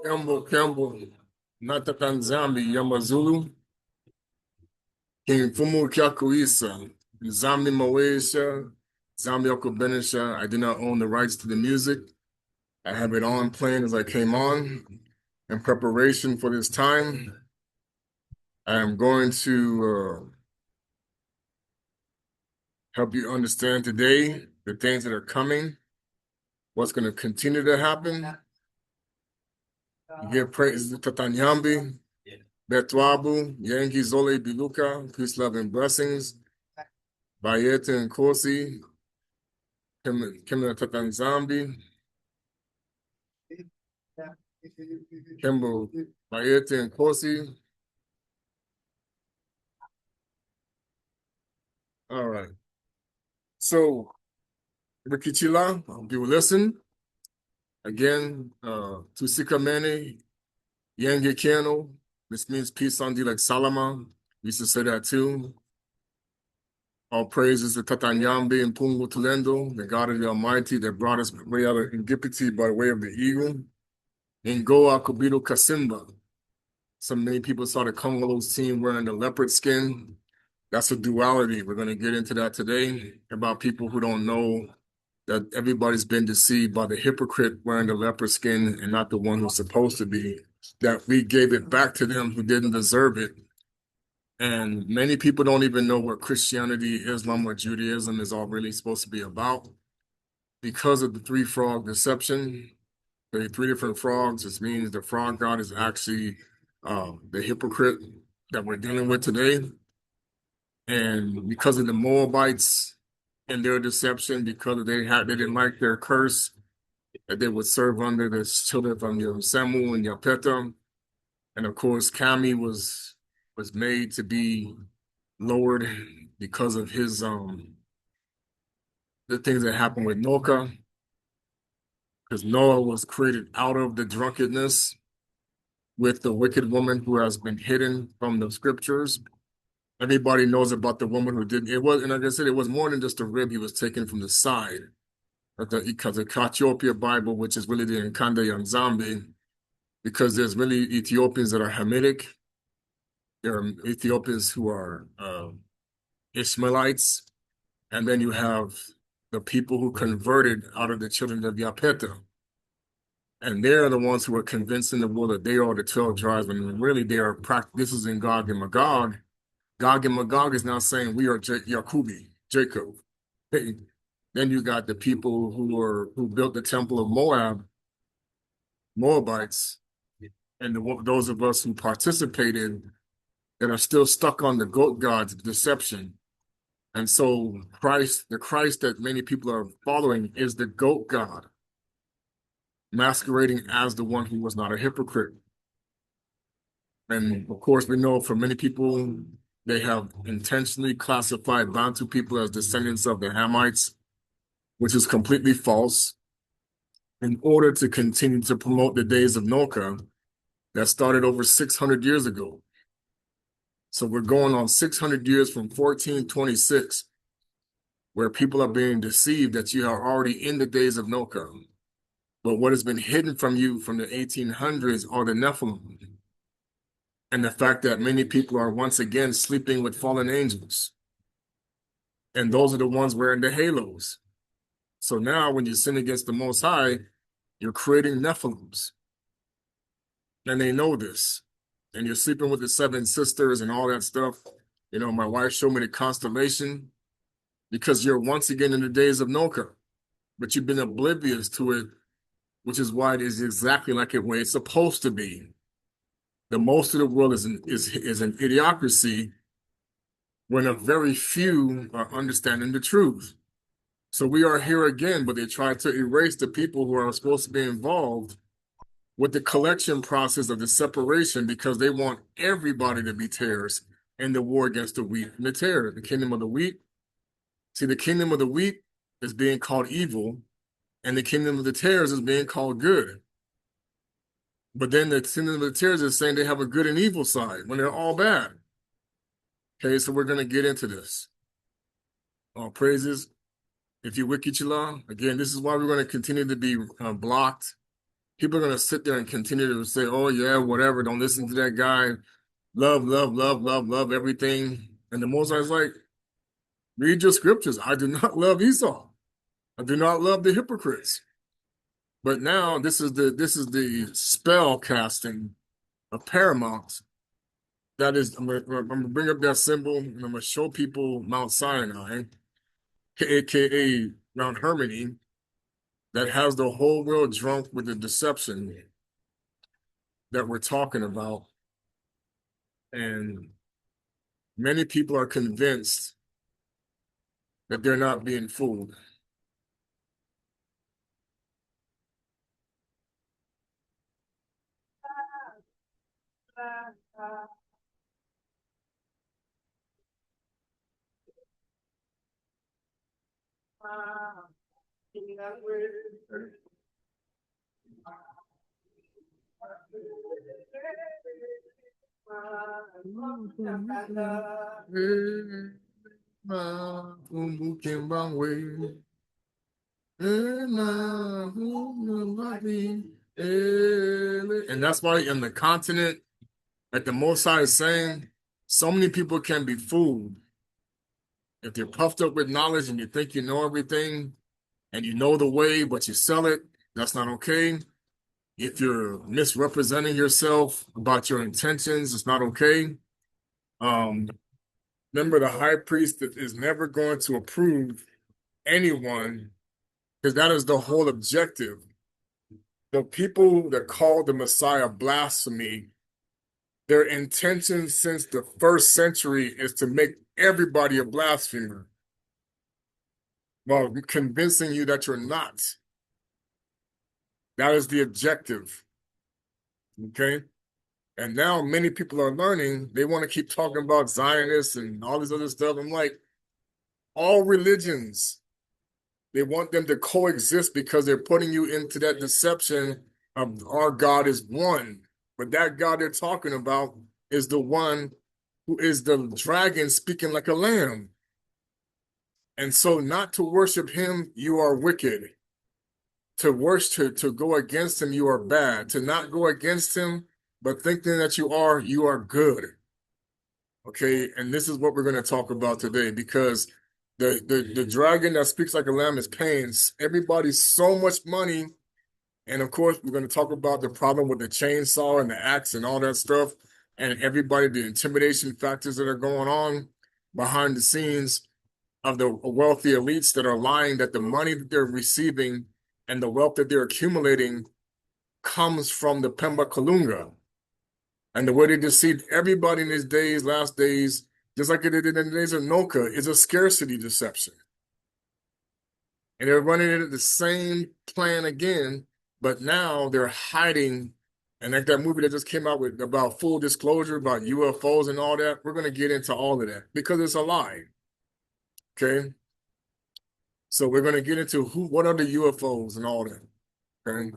Cambo, Nataka Nzambi, Yamazulu, King Fumu Kyakuisa, Nzambi Mawesha, Zambi Okubenisha. I do not own the rights to the music. I have it on playing as I came on. In preparation for this time, I am going to help you understand today the things that are coming, what's going to continue to happen. You give praise to Tata Nyambe, Betwabu, Yangi Zole Biluka, peace, love, and blessings. Bayete and Kosi, Kemna Tata Nzambi, Kembo Bayete and Kosi. All right. So, Rikichila, you will listen. Again, Tusika Mene, Yangi Kano. This means peace on thee like Solomon. We used to say that too. All praises to Tata Nyambe and Pungu Tulendo, the God of the Almighty that brought us way out of Ingipiti by way of the eagle. In Goa Kubito Kasimba. So many people saw the Congolese team wearing the leopard skin. That's a duality. We're going to get into that today about people who don't know that everybody's been deceived by the hypocrite wearing the leopard skin and not the one who's supposed to be, that we gave it back to them who didn't deserve it. And many people don't even know what Christianity, Islam, or Judaism is all really supposed to be about because of the three frog deception. The three different frogs, this means the frog god is actually the hypocrite that we're dealing with today. And because of the Moabites and their deception, because they didn't like their curse, that they would serve under the children from Samu and Yapeta. And of course, Kami was made to be lowered because of his the things that happened with Noka. Because Noah was created out of the drunkenness with the wicked woman who has been hidden from the scriptures. Everybody knows about the woman who did it. Was, and like I said, it was more than just a rib he was taken from the side. Because the Ethiopia Bible, which is really the Nkanda Yanzambi, because there's really Ethiopians that are Hamitic. There are Ethiopians who are Ishmaelites. And then you have the people who converted out of the children of Yapeta. And they're the ones who are convincing the world that they are the 12 tribes, and really they are this is in Gog and Magog. Gog and Magog is now saying we are Yakubi, Jacob. Then you got the people who built the temple of Moab, Moabites, and those of us who participated that are still stuck on the goat god's deception. And so the Christ that many people are following is the goat god, masquerading as the one who was not a hypocrite. And of course, we know for many people, they have intentionally classified Bantu people as descendants of the Hamites, which is completely false, in order to continue to promote the days of Noka that started over 600 years ago. So we're going on 600 years from 1426, where people are being deceived that you are already in the days of Noka. But what has been hidden from you from the 1800s are the Nephilim. And the fact that many people are once again sleeping with fallen angels. And those are the ones wearing the halos. So now when you sin against the Most High, you're creating Nephilims. And they know this. And you're sleeping with the seven sisters and all that stuff. You know, my wife showed me the constellation because you're once again in the days of Noka, but you've been oblivious to it, which is why it is exactly like the way it's supposed to be. The most of the world is an idiocracy when a very few are understanding the truth. So we are here again, but they try to erase the people who are supposed to be involved with the collection process of the separation because they want everybody to be tares in the war against the wheat and the tares, the kingdom of the wheat. See, the kingdom of the wheat is being called evil, and the kingdom of the tares is being called good. But then the kingdom of the tares is saying they have a good and evil side when they're all bad. Okay, so we're going to get into this. All praises. If you Wikichila, again, this is why we're going to continue to be blocked people are going to sit there and continue to say, oh, yeah, whatever. Don't listen to that guy. Love, love, love, love, love everything. And the Most High is like, read your scriptures. I do not love Esau. I do not love the hypocrites. But now this is the spell casting of paramount. That is, I'm gonna bring up that symbol and I'm gonna show people Mount Sinai, aka Mount Hermoni, that has the whole world drunk with the deception that we're talking about. And many people are convinced that they're not being fooled. And that's why in the continent, like the Most High is saying, so many people can be fooled. If they're puffed up with knowledge and you think you know everything and you know the way, but you sell it, that's not okay. If you're misrepresenting yourself about your intentions, it's not okay. Um, Remember, the high priest is never going to approve anyone because that is the whole objective. The people that call the Messiah blasphemy, their intention since the first century is to make everybody a blasphemer while convincing you that you're not. That is the objective. Okay? And now many people are learning, they want to keep talking about Zionists and all this other stuff. I'm like, all religions, they want them to coexist because they're putting you into that deception of our God is one. But that God they're talking about is the one who is the dragon speaking like a lamb. And so not to worship him, you are wicked. To worship, to go against him, you are bad. To not go against him, but thinking that you are good. Okay, and this is what we're going to talk about today because the dragon that speaks like a lamb is paying everybody so much money. And of course, we're going to talk about the problem with the chainsaw and the axe and all that stuff, and everybody, the intimidation factors that are going on behind the scenes of the wealthy elites that are lying that the money that they're receiving and the wealth that they're accumulating comes from the Mpemba Kalunga. And the way they deceived everybody in these days, last days, just like they did in the days of Noka, is a scarcity deception. And they're running into the same plan again, but now they're hiding. And like that movie that just came out with about full disclosure about UFOs and all that, we're going to get into all of that because it's a lie. Okay. So we're going to get into what are the UFOs and all that. Okay.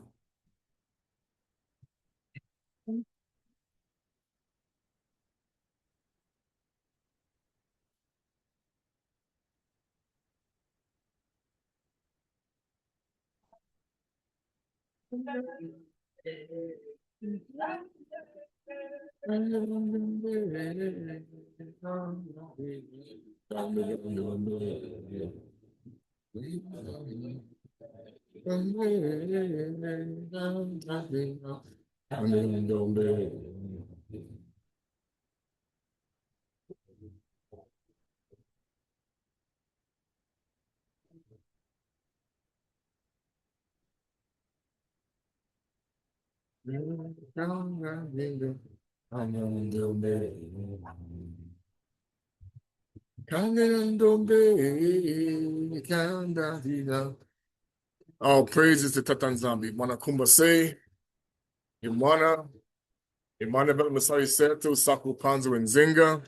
All praises to Tata Nzambi. Mana kumbase, Imana, Imana Masai Seto, Saku Panzo, and Zinga.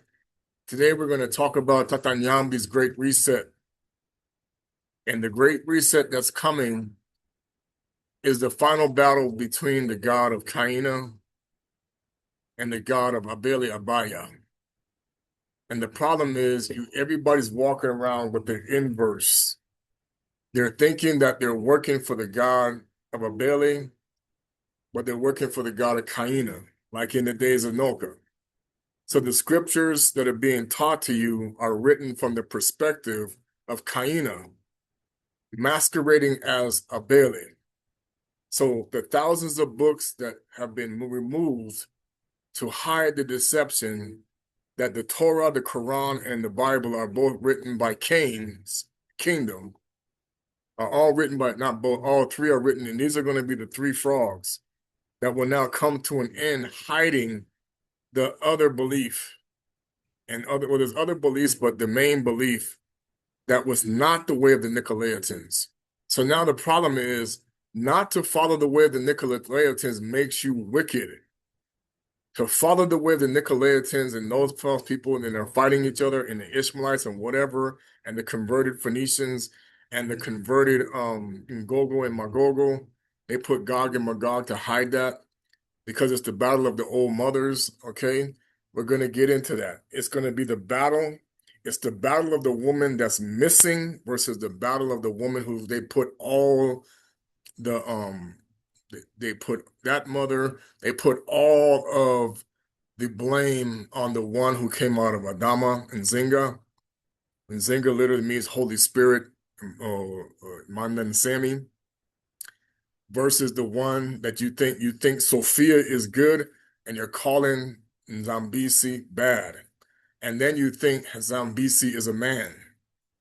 Today we're going to talk about Tata Nyambi's Great Reset. And the Great Reset that's coming is the final battle between the god of Kaina and the god of Abeli Abaya. And the problem is everybody's walking around with the inverse. They're thinking that they're working for the god of Abeli, but they're working for the God of Caina, like in the days of Noah. So the scriptures that are being taught to you are written from the perspective of Caina, masquerading as a Baalim. So the thousands of books that have been removed to hide the deception that the Torah, the Quran, and the Bible are both written by Cain's kingdom, are all written by, not both, all three are written, and these are going to be the three frogs that will now come to an end, hiding the other belief and other, well, there's other beliefs, but the main belief that was not the way of the Nicolaitans. So now the problem is not to follow the way of the Nicolaitans makes you wicked. To follow the way of the Nicolaitans and those false people, and they're fighting each other, and the Ishmaelites and whatever, and the converted Phoenicians and the converted Gogo and Magogo, they put Gog and Magog to hide that because it's the battle of the old mothers, okay? We're going to get into that. It's going to be the battle. It's the battle of the woman that's missing versus the battle of the woman who they put all the they put that mother, they put all of the blame on the one who came out of Adama and Zinga. And Zinga literally means Holy Spirit, Mandan Sami, versus the one that you think Sophia is good and you're calling Zambisi bad. And then you think Zambisi is a man.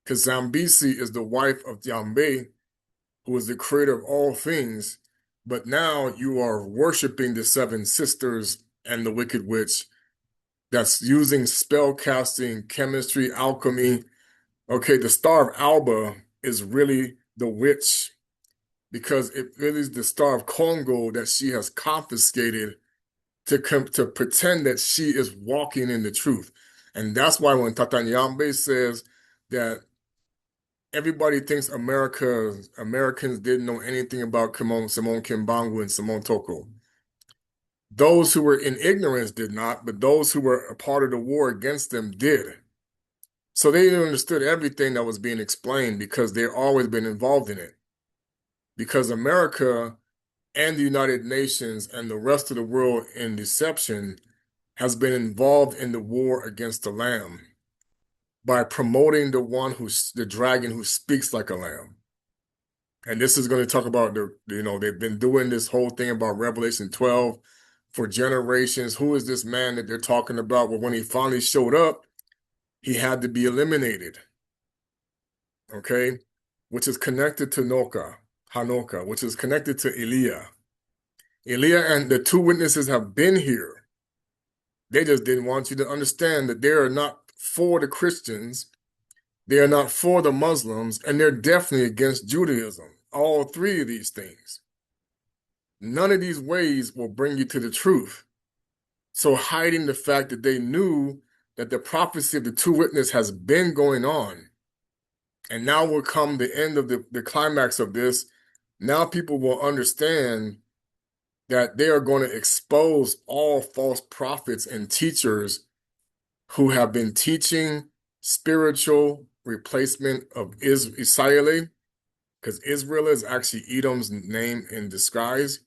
Because Zambisi is the wife of Nyambe, who is the creator of all things. But now you are worshiping the seven sisters and the wicked witch that's using spell casting, chemistry, alchemy. Okay, the Star of Alba is really the witch because it really is the Star of Congo that she has confiscated to pretend that she is walking in the truth. And that's why when Tata Nyambe says that everybody thinks Americans didn't know anything about Simone Kimbangu and Simone Toko. Those who were in ignorance did not, but those who were a part of the war against them did. So they understood everything that was being explained because they've always been involved in it. Because America and the United Nations and the rest of the world in deception has been involved in the war against the Lamb by promoting the dragon who speaks like a lamb. And this is going to talk about they've been doing this whole thing about Revelation 12 for generations. Who is this man that they're talking about? Well, when he finally showed up, he had to be eliminated. Okay? Which is connected to Hanoka, which is connected to Eliah. Eliah and the two witnesses have been here. They just didn't want you to understand that they are not for the Christians, they are not for the Muslims, and they're definitely against Judaism. All three of these things. None of these ways will bring you to the truth. So hiding the fact that they knew that the prophecy of the two witnesses has been going on, and now will come the end of the climax of this. Now people will understand that they are going to expose all false prophets and teachers who have been teaching spiritual replacement of Israel, because Israel is actually Edom's name in disguise,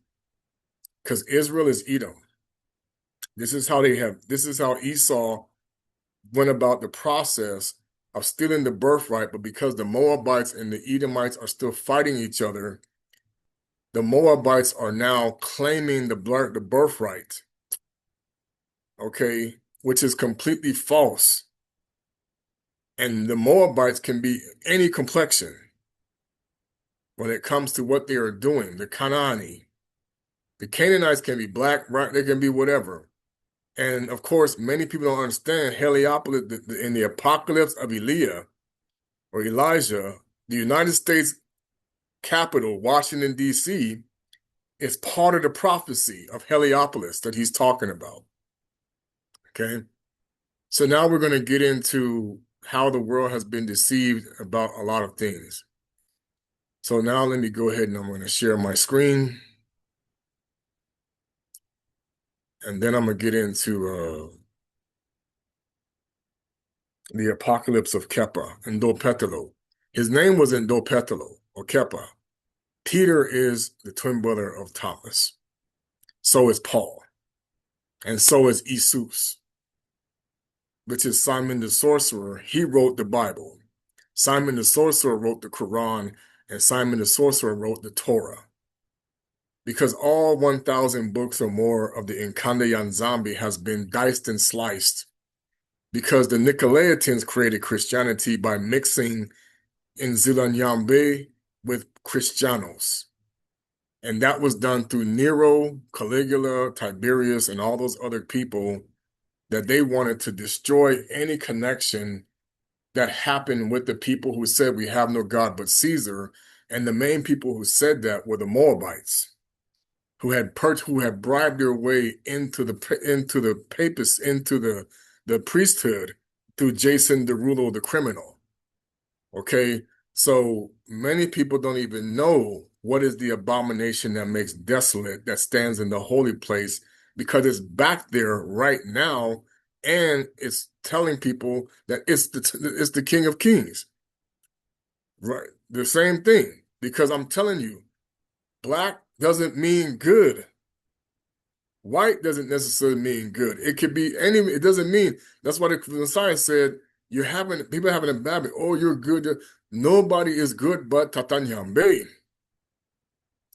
because Israel is Edom. This is how Esau went about the process of stealing the birthright, but because the Moabites and the Edomites are still fighting each other, the Moabites are now claiming the birthright, okay, which is completely false. And the Moabites can be any complexion when it comes to what they are doing, the Canaani. The Canaanites can be black, right? They can be whatever. And of course, many people don't understand Heliopolis in the apocalypse of Elijah, the United States capital, Washington, D.C., is part of the prophecy of Heliopolis that he's talking about. Okay? So now we're going to get into how the world has been deceived about a lot of things. So now let me go ahead and I'm going to share my screen. And then I'm going to get into the apocalypse of Kepa, Ndopetelo. His name was Ndopetelo, or Kepa. Peter is the twin brother of Thomas. So is Paul. And so is Jesus, which is Simon the sorcerer. He wrote the Bible. Simon the sorcerer wrote the Quran, and Simon the sorcerer wrote the Torah. Because all 1,000 books or more of the Nkanda Nzambi has been diced and sliced. Because the Nicolaitans created Christianity by mixing Nzila Nyambe with Christianos. And that was done through Nero, Caligula, Tiberius, and all those other people that they wanted to destroy any connection that happened with the people who said we have no God but Caesar. And the main people who said that were the Moabites, who had bribed their way into the papists, into the priesthood through Jason Derulo, the criminal. Okay, so many people don't even know what is the abomination that makes desolate, that stands in the holy place, because it's back there right now, and it's telling people that it's the King of Kings. Right, the same thing, because I'm telling you, black doesn't mean good. White doesn't necessarily mean good. It could be any, it doesn't mean, that's why the Messiah said, people having a bad, oh, you're good. Nobody is good but Tata Nyambe,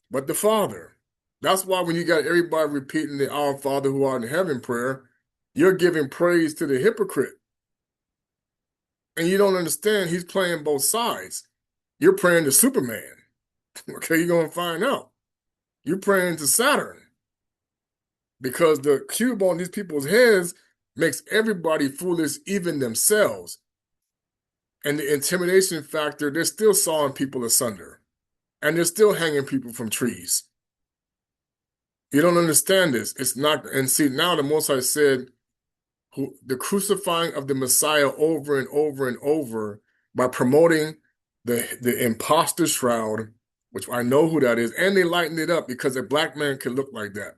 but the Father. That's why when you got everybody repeating the Our Father who art in heaven prayer, you're giving praise to the hypocrite. And you don't understand, he's playing both sides. You're praying to Superman. Okay, you're going to find out. You're praying to Saturn. Because the cube on these people's heads makes everybody foolish, even themselves. And the intimidation factor, they're still sawing people asunder. And they're still hanging people from trees. You don't understand this. It's not, and see, now the Most High said, the crucifying of the Messiah over and over and over by promoting the imposter shroud, which I know who that is, and they lightened it up because a black man can look like that.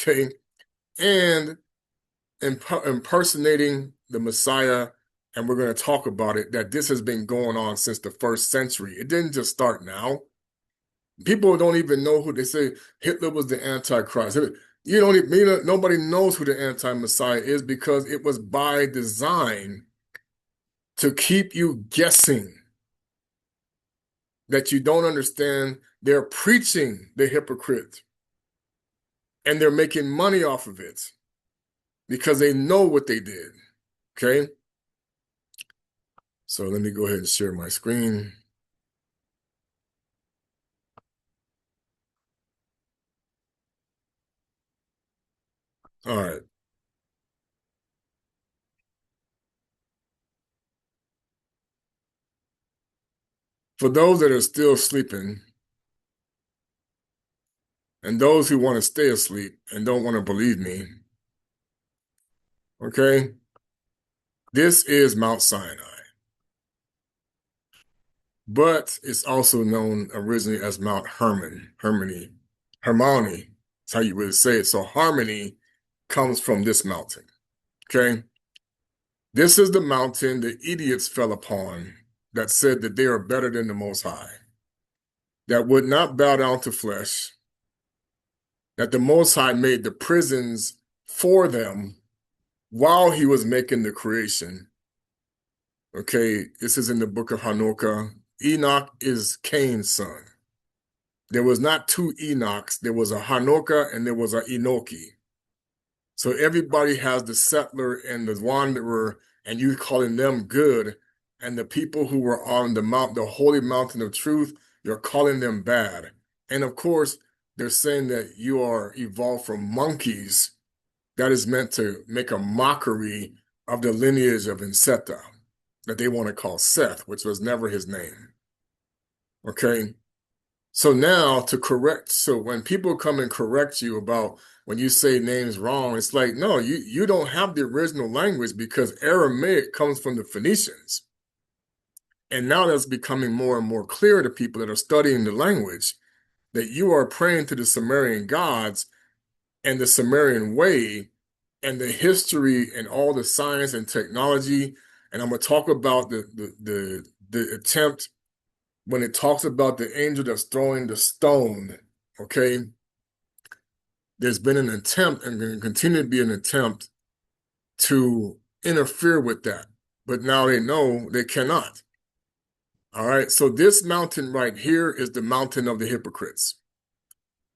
Okay? And impersonating the Messiah, and we're going to talk about it, that this has been going on since the 1st century. It didn't just start now. People don't even know who they say Hitler was the Antichrist. Nobody knows who the anti-Messiah is because it was by design to keep you guessing that you don't understand. They're preaching the hypocrite and they're making money off of it because they know what they did. Okay? So let me go ahead and share my screen. All right. For those that are still sleeping and those who want to stay asleep and don't want to believe me, okay, this is Mount Sinai. But it's also known originally as Mount Hermoni. That's how you would say it. So harmony comes from this mountain, okay? This is the mountain the idiots fell upon that said that they are better than the Most High, that would not bow down to flesh, that the Most High made the prisons for them while he was making the creation. Okay, this is in the book of Hanukkah. Enoch is Cain's son. There was not 2 Enochs. There was a Hanukkah and there was a Enochi. So everybody has the settler and the wanderer, and you calling them good. And the people who were on the holy mountain of truth, you're calling them bad. And of course, they're saying that you are evolved from monkeys. That is meant to make a mockery of the lineage of Inseta that they want to call Seth, which was never his name. Okay? So now so when people come and correct you about when you say names wrong, it's like, no, you don't have the original language because Aramaic comes from the Phoenicians. And now that's becoming more and more clear to people that are studying the language that you are praying to the Sumerian gods and the Sumerian way and the history and all the science and technology. And I'm going to talk about the attempt when it talks about the angel that's throwing the stone, okay? there's been an attempt and going to continue to be an attempt to interfere with that. But now they know they cannot. All right. So this mountain right here is the mountain of the hypocrites.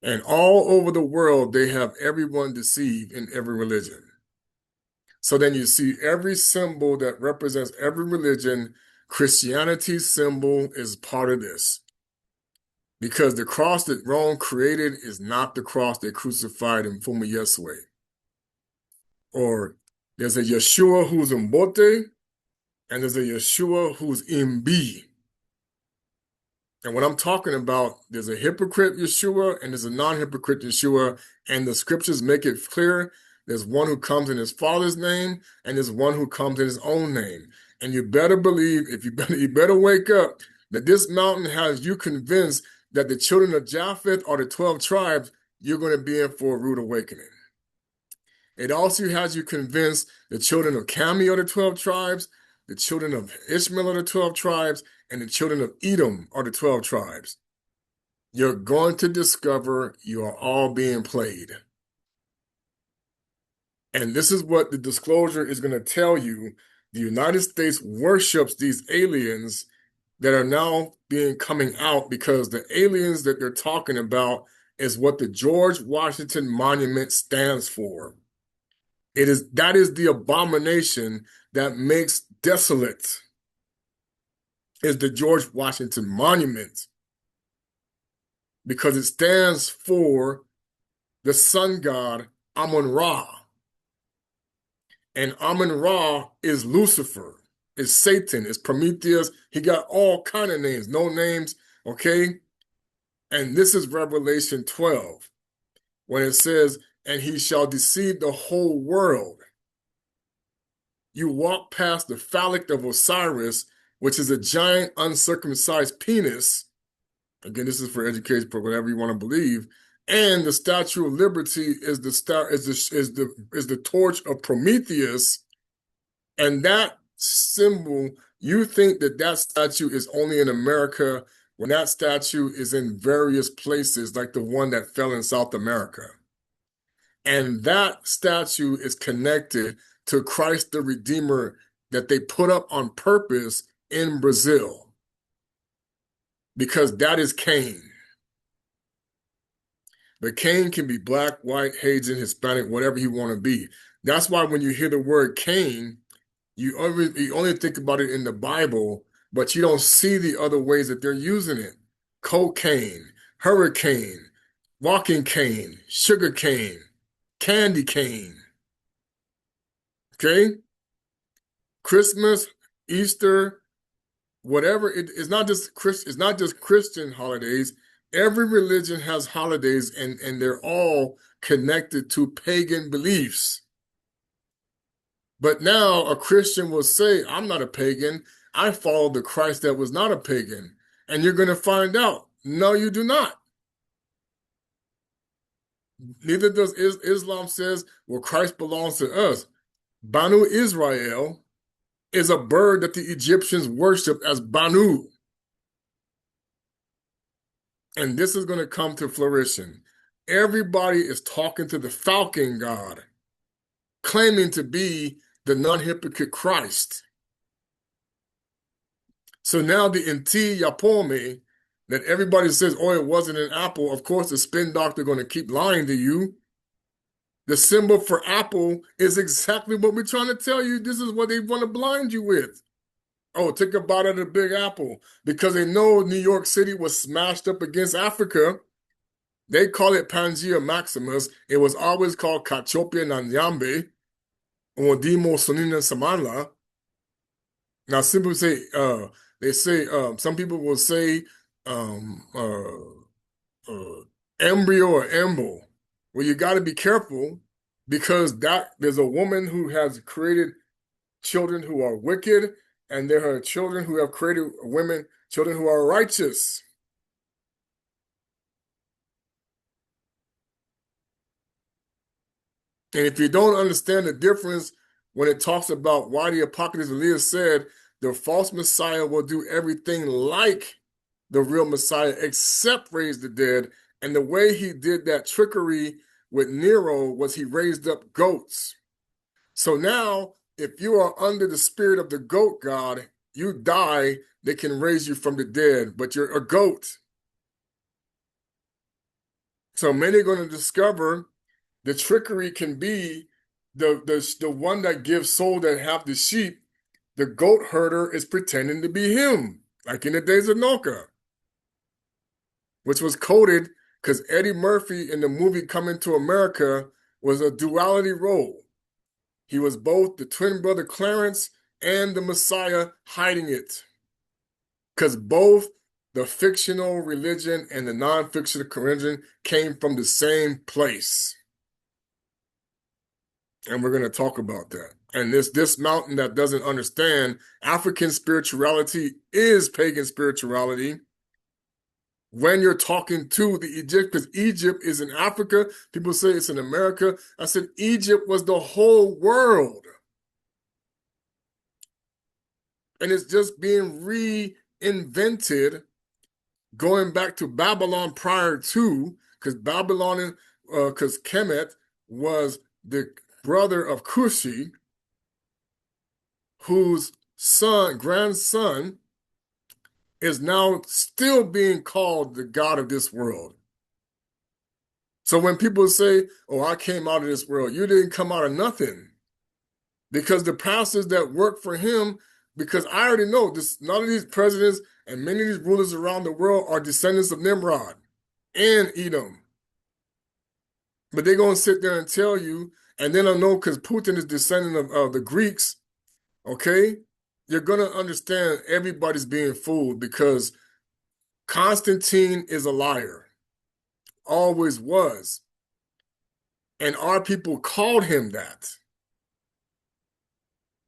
And all over the world, they have everyone deceived in every religion. So then you see every symbol that represents every religion, Christianity's symbol is part of this. Because the cross that Rome created is not the cross they crucified in Fumu Yeswe. Or there's a Yeshua who's Mbote, and there's a Yeshua who's Mb. And what I'm talking about, there's a hypocrite Yeshua and there's a non-hypocrite Yeshua, and the scriptures make it clear there's one who comes in his father's name and there's one who comes in his own name. And you better believe, you better wake up, that this mountain has you convinced that the children of Japheth are the 12 tribes, you're going to be in for a rude awakening. It also has you convinced the children of Cami are the 12 tribes, the children of Ishmael are the 12 tribes, and the children of Edom are the 12 tribes. You're going to discover you are all being played. And this is what the disclosure is going to tell you. The United States worships these aliens that are now coming out because the aliens that they're talking about is what the George Washington Monument stands for. That is the abomination that makes desolate, is the George Washington Monument, because it stands for the sun god Amun-Ra. And Amun-Ra is Lucifer, is Satan, is Prometheus. He got all kind of names, no names, okay? And this is Revelation 12, when it says, and he shall deceive the whole world. You walk past the phallic of Osiris, which is a giant uncircumcised penis. Again, this is for education, for whatever you want to believe. And the Statue of Liberty is the torch of Prometheus. And that symbol, you think that statue is only in America, when that statue is in various places, like the one that fell in South America. And that statue is connected to Christ the Redeemer that they put up on purpose in Brazil, because that is Cain. But Cain can be black, white, Haitian, Hispanic, whatever you want to be. That's why when you hear the word Cain, you only think about it in the Bible, but you don't see the other ways that they're using it. Cocaine, hurricane, walking cane, sugar cane, candy cane. Okay? Christmas, Easter, whatever. It's not just Christian holidays. Every religion has holidays, and they're all connected to pagan beliefs. But now a Christian will say, I'm not a pagan. I follow the Christ that was not a pagan. And you're going to find out, no, you do not. Neither does Islam says, well, Christ belongs to us. Banu Israel is a bird that the Egyptians worship as Banu. And this is going to come to fruition. Everybody is talking to the falcon god, claiming to be the non-hypocrite Christ. So now the Inti Yapome, that everybody says, oh, it wasn't an apple. Of course, the spin doctor going to keep lying to you. The symbol for apple is exactly what we're trying to tell you. This is what they want to blind you with. Oh, take a bite of the big apple. Because they know New York City was smashed up against Africa. They call it Pangea Maximus. It was always called Cassiopea na Nyambe, or Dimo Sonina Samanla. Now, some people say, some people will say embryo or embo. Well, you got to be careful, because there's a woman who has created children who are wicked, and there are children who have created children who are righteous. And if you don't understand the difference when it talks about why the Apocalypse of Elias said the false Messiah will do everything like the real Messiah except raise the dead, and the way he did that trickery with Nero was he raised up goats. So now, if you are under the spirit of the goat god, you die, they can raise you from the dead, but you're a goat. So many are going to discover the trickery can be the one that gives soul that have the sheep. The goat herder is pretending to be him, like in the days of Noka, which was coded because Eddie Murphy in the movie Coming to America was a duality role. He was both the twin brother Clarence and the Messiah hiding it. Because both the fictional religion and the non-fictional religion came from the same place. And we're going to talk about that. And this mountain that doesn't understand African spirituality is pagan spirituality. When you're talking to the Egypt, because Egypt is in Africa, people say it's in America. I said Egypt was the whole world. And it's just being reinvented, going back to Babylon prior to, because Kemet was the brother of Cushi, whose grandson, is now still being called the God of this world. So when people say, oh, I came out of this world, you didn't come out of nothing. Because the pastors that work for him, because I already know this, none of these presidents and many of these rulers around the world are descendants of Nimrod and Edom. But they're going to sit there and tell you, and then I know because Putin is descendant of the Greeks, okay? You're going to understand everybody's being fooled because Constantine is a liar, always was. And our people called him that.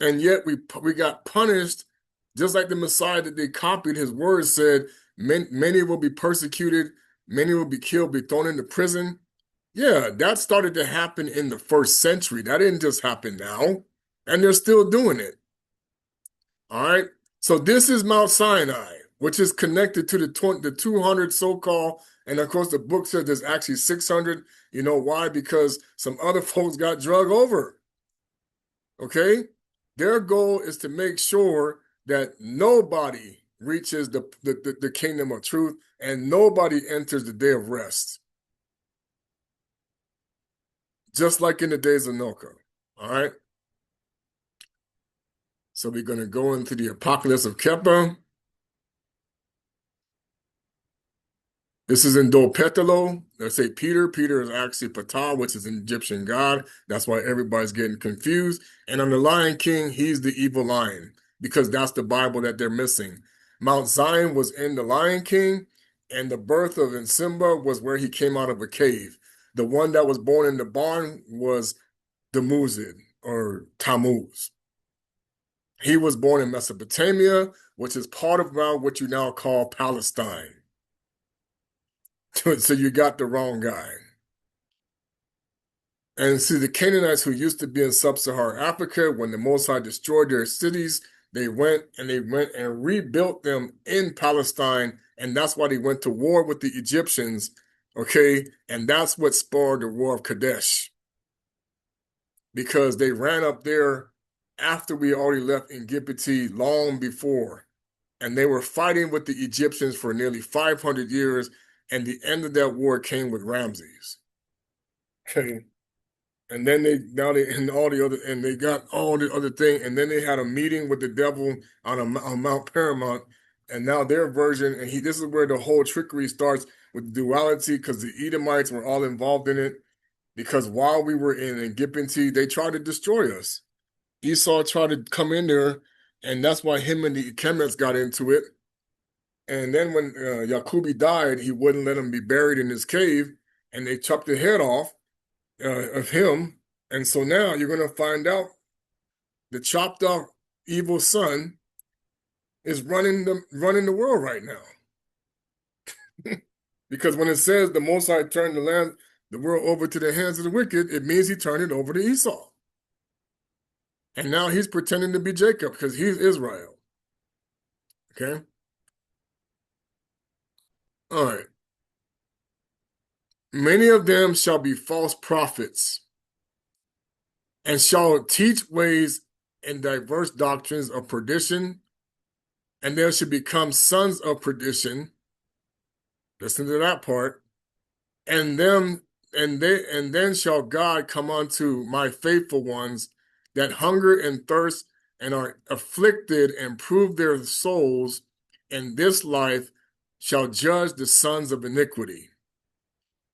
And yet we got punished, just like the Messiah that they copied. His words said, many will be persecuted, many will be killed, be thrown into prison. Yeah, that started to happen in the first century. That didn't just happen now. And they're still doing it. All right. So this is Mount Sinai, which is connected to the 200 so-called, and of course the book says there's actually 600. You know why? Because some other folks got drug over. Okay? Their goal is to make sure that nobody reaches the kingdom of truth and nobody enters the day of rest. Just like in the days of Noka. All right? So we're going to go into the Apocalypse of Kepha. This is in Dopetalo. Let's say Peter. Peter is actually Ptah, which is an Egyptian god. That's why everybody's getting confused. And on the Lion King, he's the evil lion because that's the Bible that they're missing. Mount Zion was in the Lion King, and the birth of Mpemba was where he came out of a cave. The one that was born in the barn was Dumuzid or Tammuz. He was born in Mesopotamia, which is part of what you now call Palestine. So you got the wrong guy. And see, the Canaanites who used to be in sub-Saharan Africa, when the Most High destroyed their cities, they went and rebuilt them in Palestine, and that's why they went to war with the Egyptians, okay? And that's what spawned the War of Kadesh. Because they ran up there after we already left Engipiti long before. And they were fighting with the Egyptians for nearly 500 years, and the end of that war came with Ramses. Okay. And then they got all the other thing, and then they had a meeting with the devil on Mount Paramount, and now their version, and this is where the whole trickery starts with duality, because the Edomites were all involved in it, because while we were in Engipiti, they tried to destroy us. Esau tried to come in there, and that's why him and the Kemets got into it. And then when Yakubi died, he wouldn't let him be buried in his cave, and they chopped the head off of him. And so now you're going to find out the chopped off evil son is running the world right now. Because when it says the Most High turned the world over to the hands of the wicked, it means he turned it over to Esau. And now he's pretending to be Jacob because he's Israel. Okay? All right. Many of them shall be false prophets, and shall teach ways and diverse doctrines of perdition, and there shall become sons of perdition. Listen to that part. And them and then shall God come unto my faithful ones that hunger and thirst and are afflicted and prove their souls in this life shall judge the sons of iniquity.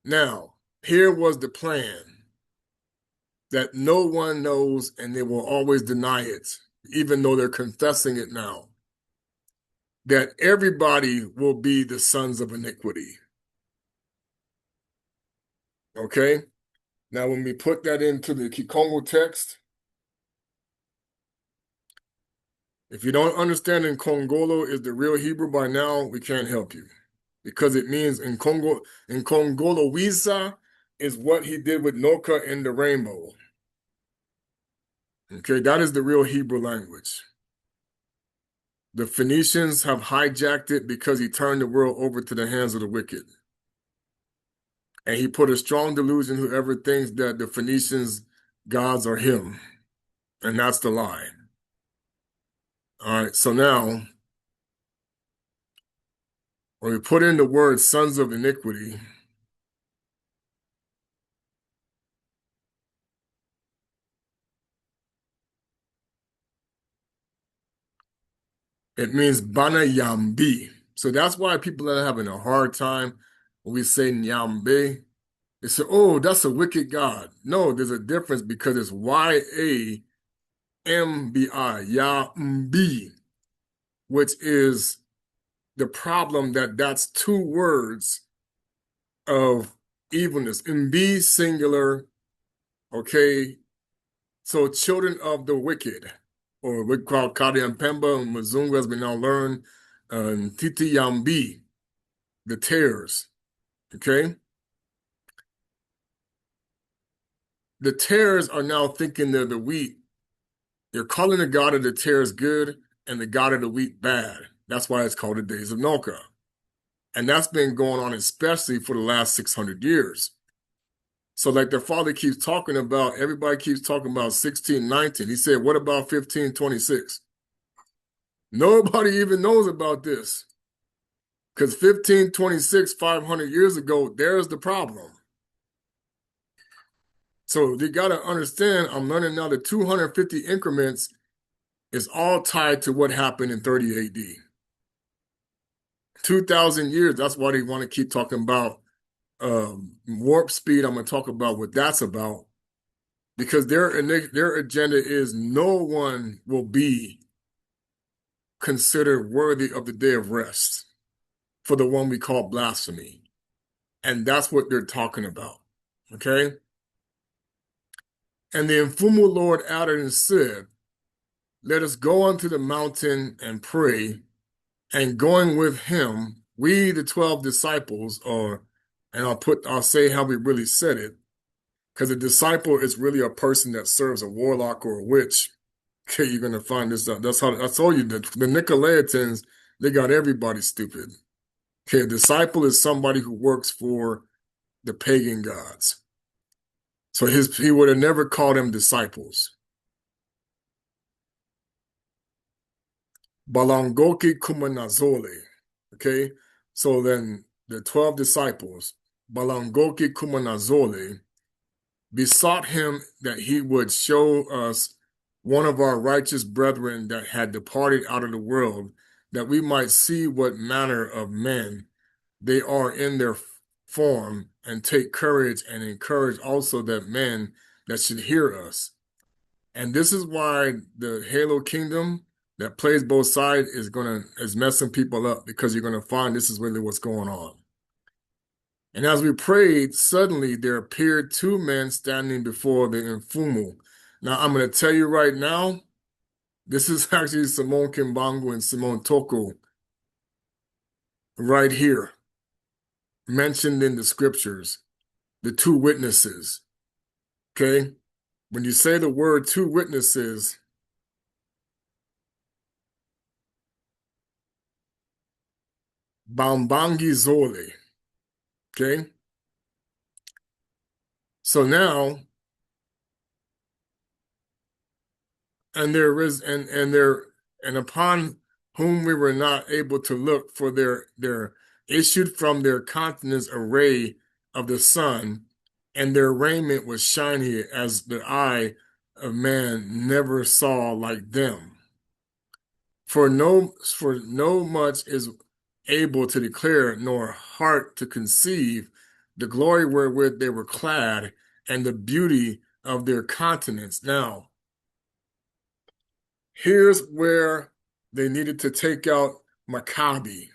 Now, here was the plan that no one knows and they will always deny it, even though they're confessing it now, that everybody will be the sons of iniquity. Okay? Now, when we put that into the Kikongo text, if you don't understand Nkongolo is the real Hebrew by now, we can't help you. Because it means Nkongolo Wisa is what he did with Noka in the rainbow. Okay, that is the real Hebrew language. The Phoenicians have hijacked it because he turned the world over to the hands of the wicked. And he put a strong delusion whoever thinks that the Phoenicians' gods are him. And that's the lie. All right, so now, when we put in the word sons of iniquity, it means Bana Yambi. So that's why people are having a hard time when we say Nyambe. They say, oh, that's a wicked God. No, there's a difference because it's Yambi, Yambi, which is the problem that that's two words of evilness. Mbi singular, okay? So children of the wicked, or we call Kari Mpemba and Mzungu as we now learn, Titi Yambi, the tares, okay? The tares are now thinking they're the wheat. They're calling the God of the tares good and the God of the wheat bad. That's why it's called the days of Noka. And that's been going on especially for the last 600 years. So like the father keeps talking about, everybody keeps talking about 1619. He said, what about 1526? Nobody even knows about this. Because 1526, 500 years ago, there's the problem. So you got to understand, I'm learning now the 250 increments is all tied to what happened in 30 AD. 2,000 years, that's why they want to keep talking about warp speed. I'm going to talk about what that's about. Because their agenda is no one will be considered worthy of the day of rest for the one we call blasphemy. And that's what they're talking about. Okay? And the Mfumu Lord added and said, let us go unto the mountain and pray, and going with him, we, the 12 disciples, and I'll say how we really said it, because a disciple is really a person that serves a warlock or a witch. Okay, you're going to find this out. That's how I told you that the Nicolaitans, they got everybody stupid. Okay, a disciple is somebody who works for the pagan gods. So he would have never called them disciples. Balangoki Kumanazole. Okay, so then the 12 disciples, Balangoki Kumanazole, besought him that he would show us one of our righteous brethren that had departed out of the world, that we might see what manner of men they are in their form, and take courage and encourage also that men that should hear us. And this is why the Halo Kingdom that plays both sides is messing people up, because you're gonna find this is really what's going on. And as we prayed, suddenly there appeared two men standing before the Mfumu. Now I'm gonna tell you right now, this is actually Simone Kimbangu and Simone Toko right here, mentioned in the scriptures, the two witnesses. Okay? When you say the word two witnesses, Bambangi Zole, okay? So now, and there is, and there, and upon whom we were not able to look, for there issued from their countenance a ray of the sun, and their raiment was shiny as the eye of man never saw like them. For no much is able to declare, nor heart to conceive the glory wherewith they were clad, and the beauty of their countenance. Now, here's where they needed to take out Maccabi,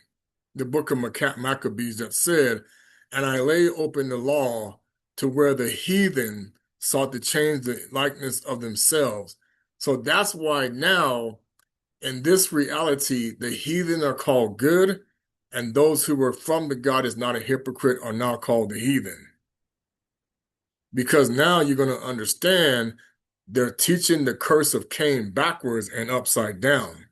the book of Maccabees that said, and I lay open the law to where the heathen sought to change the likeness of themselves. So that's why now, in this reality, the heathen are called good, and those who were from the God is not a hypocrite are now called the heathen. Because now you're going to understand they're teaching the curse of Cain backwards and upside down.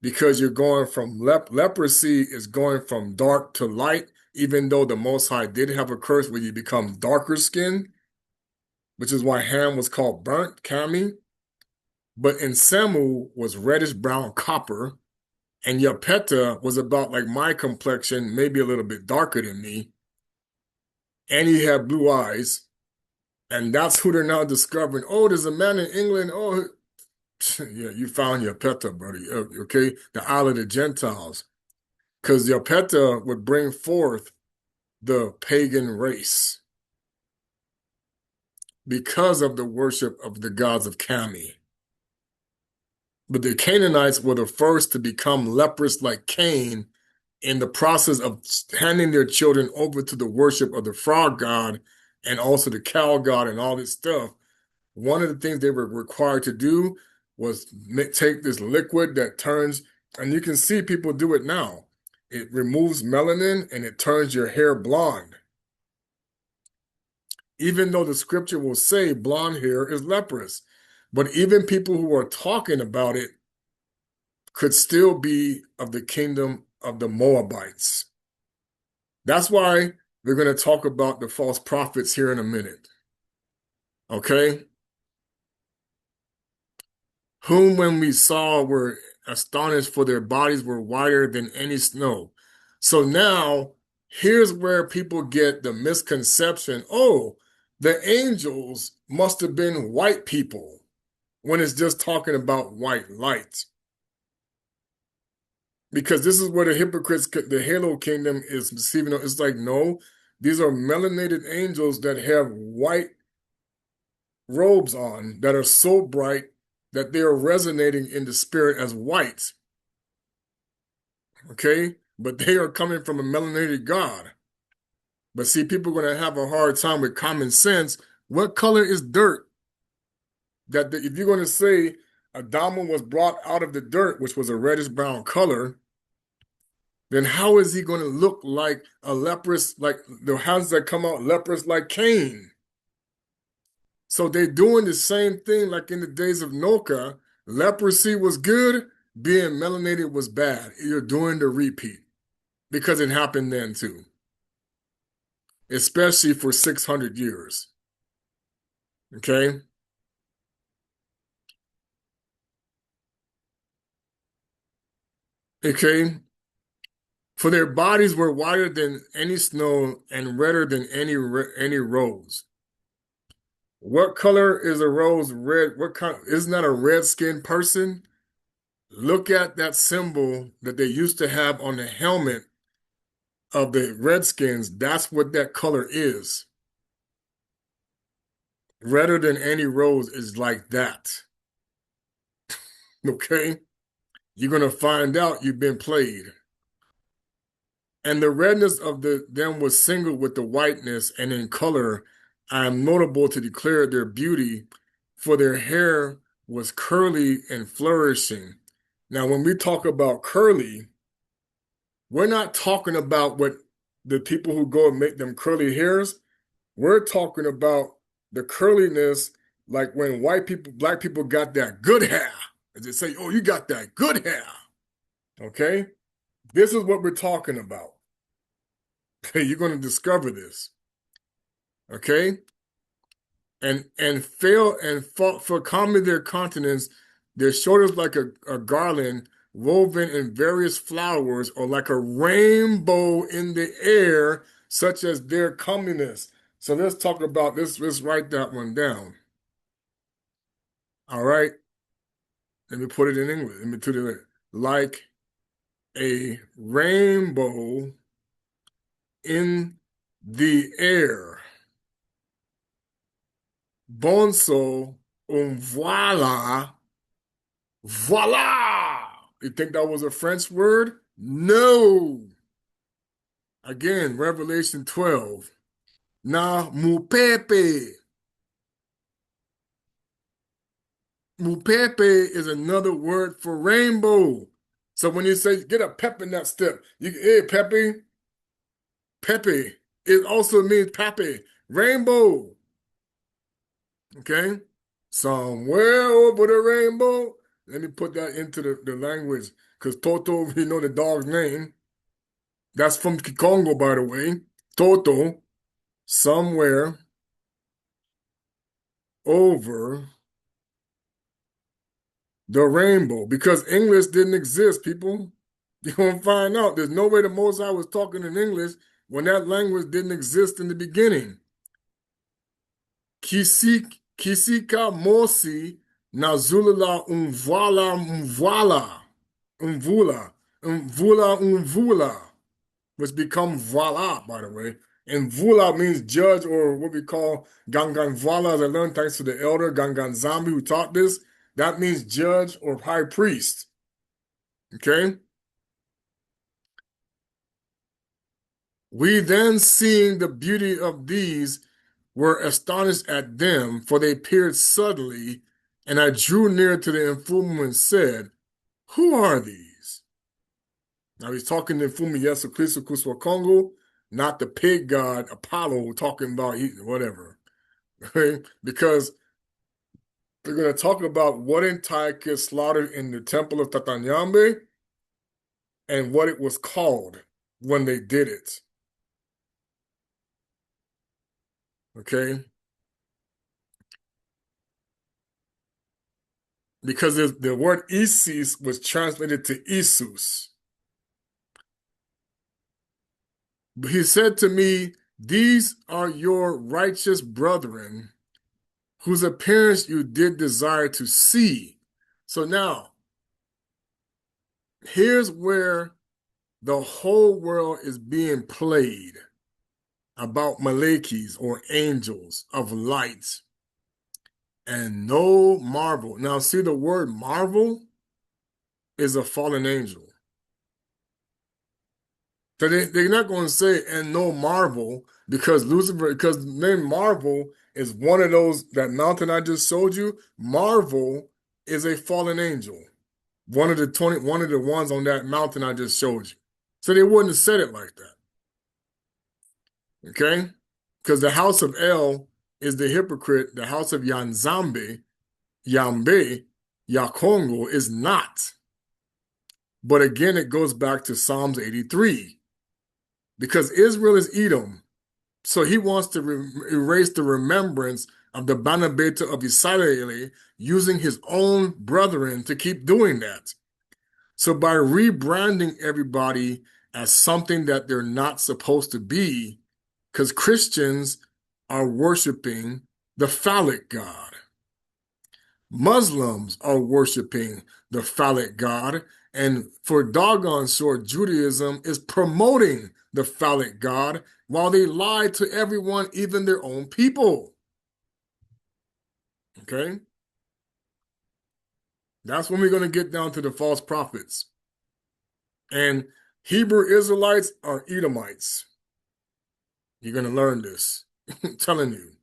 Because you're going from leprosy is going from dark to light, even though the Most High did have a curse where you become darker skinned, which is why Ham was called burnt, Cami. But in Semu was reddish brown copper, and Yapeta was about like my complexion, maybe a little bit darker than me, and he had blue eyes, and that's who they're now discovering. Oh, there's a man in England. Oh, yeah, you found Yapeta, buddy. Okay, the Isle of the Gentiles, because Yapeta would bring forth the pagan race because of the worship of the gods of Cami. But the Canaanites were the first to become leprous like Cain in the process of handing their children over to the worship of the frog god and also the cow god and all this stuff. One of the things they were required to do was take this liquid that turns, and you can see people do it now. It removes melanin and it turns your hair blonde. Even though the scripture will say blonde hair is leprous. But even people who are talking about it could still be of the kingdom of the Moabites. That's why we're going to talk about the false prophets here in a minute. Okay? Whom when we saw were astonished, for their bodies were whiter than any snow. So now, here's where people get the misconception, oh, the angels must have been white people, when it's just talking about white light. Because this is where the hypocrites, the halo kingdom is deceiving. It's like, no, these are melanated angels that have white robes on that are so bright that they are resonating in the spirit as white. Okay? But they are coming from a melanated God. But see, people are going to have a hard time with common sense. What color is dirt? That if you're going to say Adama was brought out of the dirt, which was a reddish brown color, then how is he going to look like a leprous, like the hands that come out leprous like Cain? So they're doing the same thing like in the days of Noka. Leprosy was good, being melanated was bad. You're doing the repeat because it happened then too, especially for 600 years. Okay? Okay? For their bodies were whiter than any snow and redder than any rose. What color is a rose red? What kind? Isn't that a red-skinned person? Look at that symbol that they used to have on the helmet of the Redskins. That's what that color is. Redder than any rose is like that. Okay? You're going to find out you've been played. And the redness of them was singled with the whiteness, and in color I am notable to declare their beauty, for their hair was curly and flourishing. Now, when we talk about curly, we're not talking about what the people who go and make them curly hairs. We're talking about the curliness, like when white people, black people got that good hair. As they say, oh, you got that good hair. Okay? This is what we're talking about. Okay, you're going to discover this. Okay? And fail and fought for calmly their countenance, their shoulders like a garland woven in various flowers, or like a rainbow in the air, such as their comeliness. So let's talk about this. Let's write that one down. All right. Let me put it in English. Let me put it like a rainbow in the air. Bonso, voila. Voila! You think that was a French word? No. Again, Revelation 12. Na mupepe. Mupepe is another word for rainbow. So when you say get a pep in that step, hey Pepe, Pepe. It also means Pappy, rainbow. Okay? Somewhere over the rainbow. Let me put that into the language. Because Toto, you know the dog's name. That's from Congo, by the way. Toto, somewhere over the rainbow. Because English didn't exist, people. You're going to find out. There's no way the Most High was talking in English when that language didn't exist in the beginning. Kisika mosi nazulala umvala umvala umvula, which become voila, by the way. And vula means judge, or what we call gangan voila, as I learned thanks to the elder Gangan Zambi who taught this. That means judge or high priest. Okay? We then, seeing the beauty of these, were astonished at them, for they appeared suddenly, and I drew near to the Mfumu and said, who are these? Now he's talking to Mfumu Yesu Kristo Kuswa Kongo, not the pig god Apollo talking about whatever. Okay? Because they're going to talk about what Antiochus slaughtered in the temple of Tata Nyambe and what it was called when they did it. Okay? Because the word Isis was translated to Isus. But he said to me, these are your righteous brethren, whose appearance you did desire to see. So now, here's where the whole world is being played about Malakis, or angels of light. And no marvel. Now, see, the word marvel is a fallen angel. So they're not going to say, and no marvel, because Lucifer, because the name Marvel is one of those, that mountain I just showed you. Marvel is a fallen angel. One of the ones on that mountain I just showed you. So they wouldn't have said it like that. Okay? Because the house of El is the hypocrite. The house of Nyambe, Yakongo is not. But again, it goes back to Psalms 83. Because Israel is Edom. So he wants to erase the remembrance of the Banabeta of Israel, using his own brethren to keep doing that. So by rebranding everybody as something that they're not supposed to be, because Christians are worshiping the phallic god. Muslims are worshiping the phallic god, and for doggone sure, Judaism is promoting the phallic god while they lie to everyone, even their own people. Okay? That's when we're going to get down to the false prophets. And Hebrew Israelites are Edomites. You're going to learn this. I'm telling you.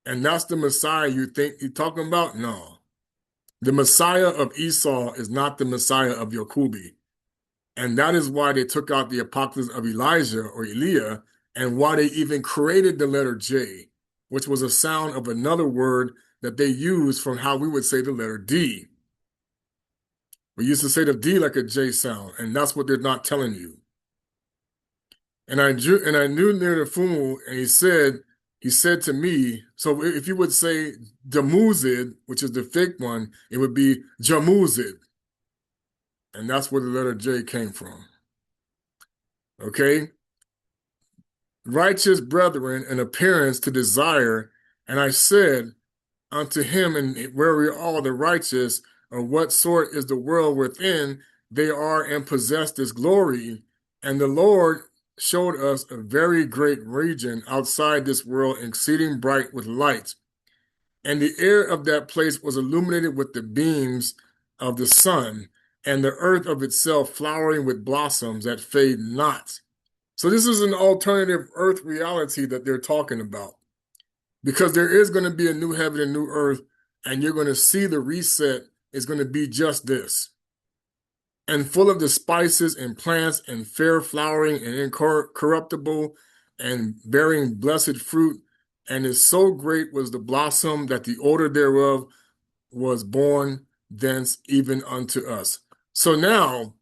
And that's the Messiah you think you're talking about? No. The Messiah of Esau is not the Messiah of Yakubi. And that is why they took out the apocalypse of Elijah or Eliah, and why they even created the letter J, which was a sound of another word that they used from how we would say the letter D. We used to say the D like a J sound, and that's what they're not telling you. And I knew near the Fumu, and he said, he said to me, so if you would say Jamuzid, which is the fake one, it would be Jamuzid. And that's where the letter J came from. Okay? Righteous brethren, an appearance to desire. And I said unto him, and where we are the righteous, of what sort is the world within they are and possess this glory. And the Lord showed us a very great region outside this world, exceeding bright with light. And the air of that place was illuminated with the beams of the sun, and the earth of itself flowering with blossoms that fade not. So this is an alternative earth reality that they're talking about. Because there is going to be a new heaven and new earth, and you're going to see the reset is going to be just this. And full of the spices and plants and fair flowering and incorruptible and bearing blessed fruit. And is so great was the blossom that the odor thereof was born thence even unto us. So now,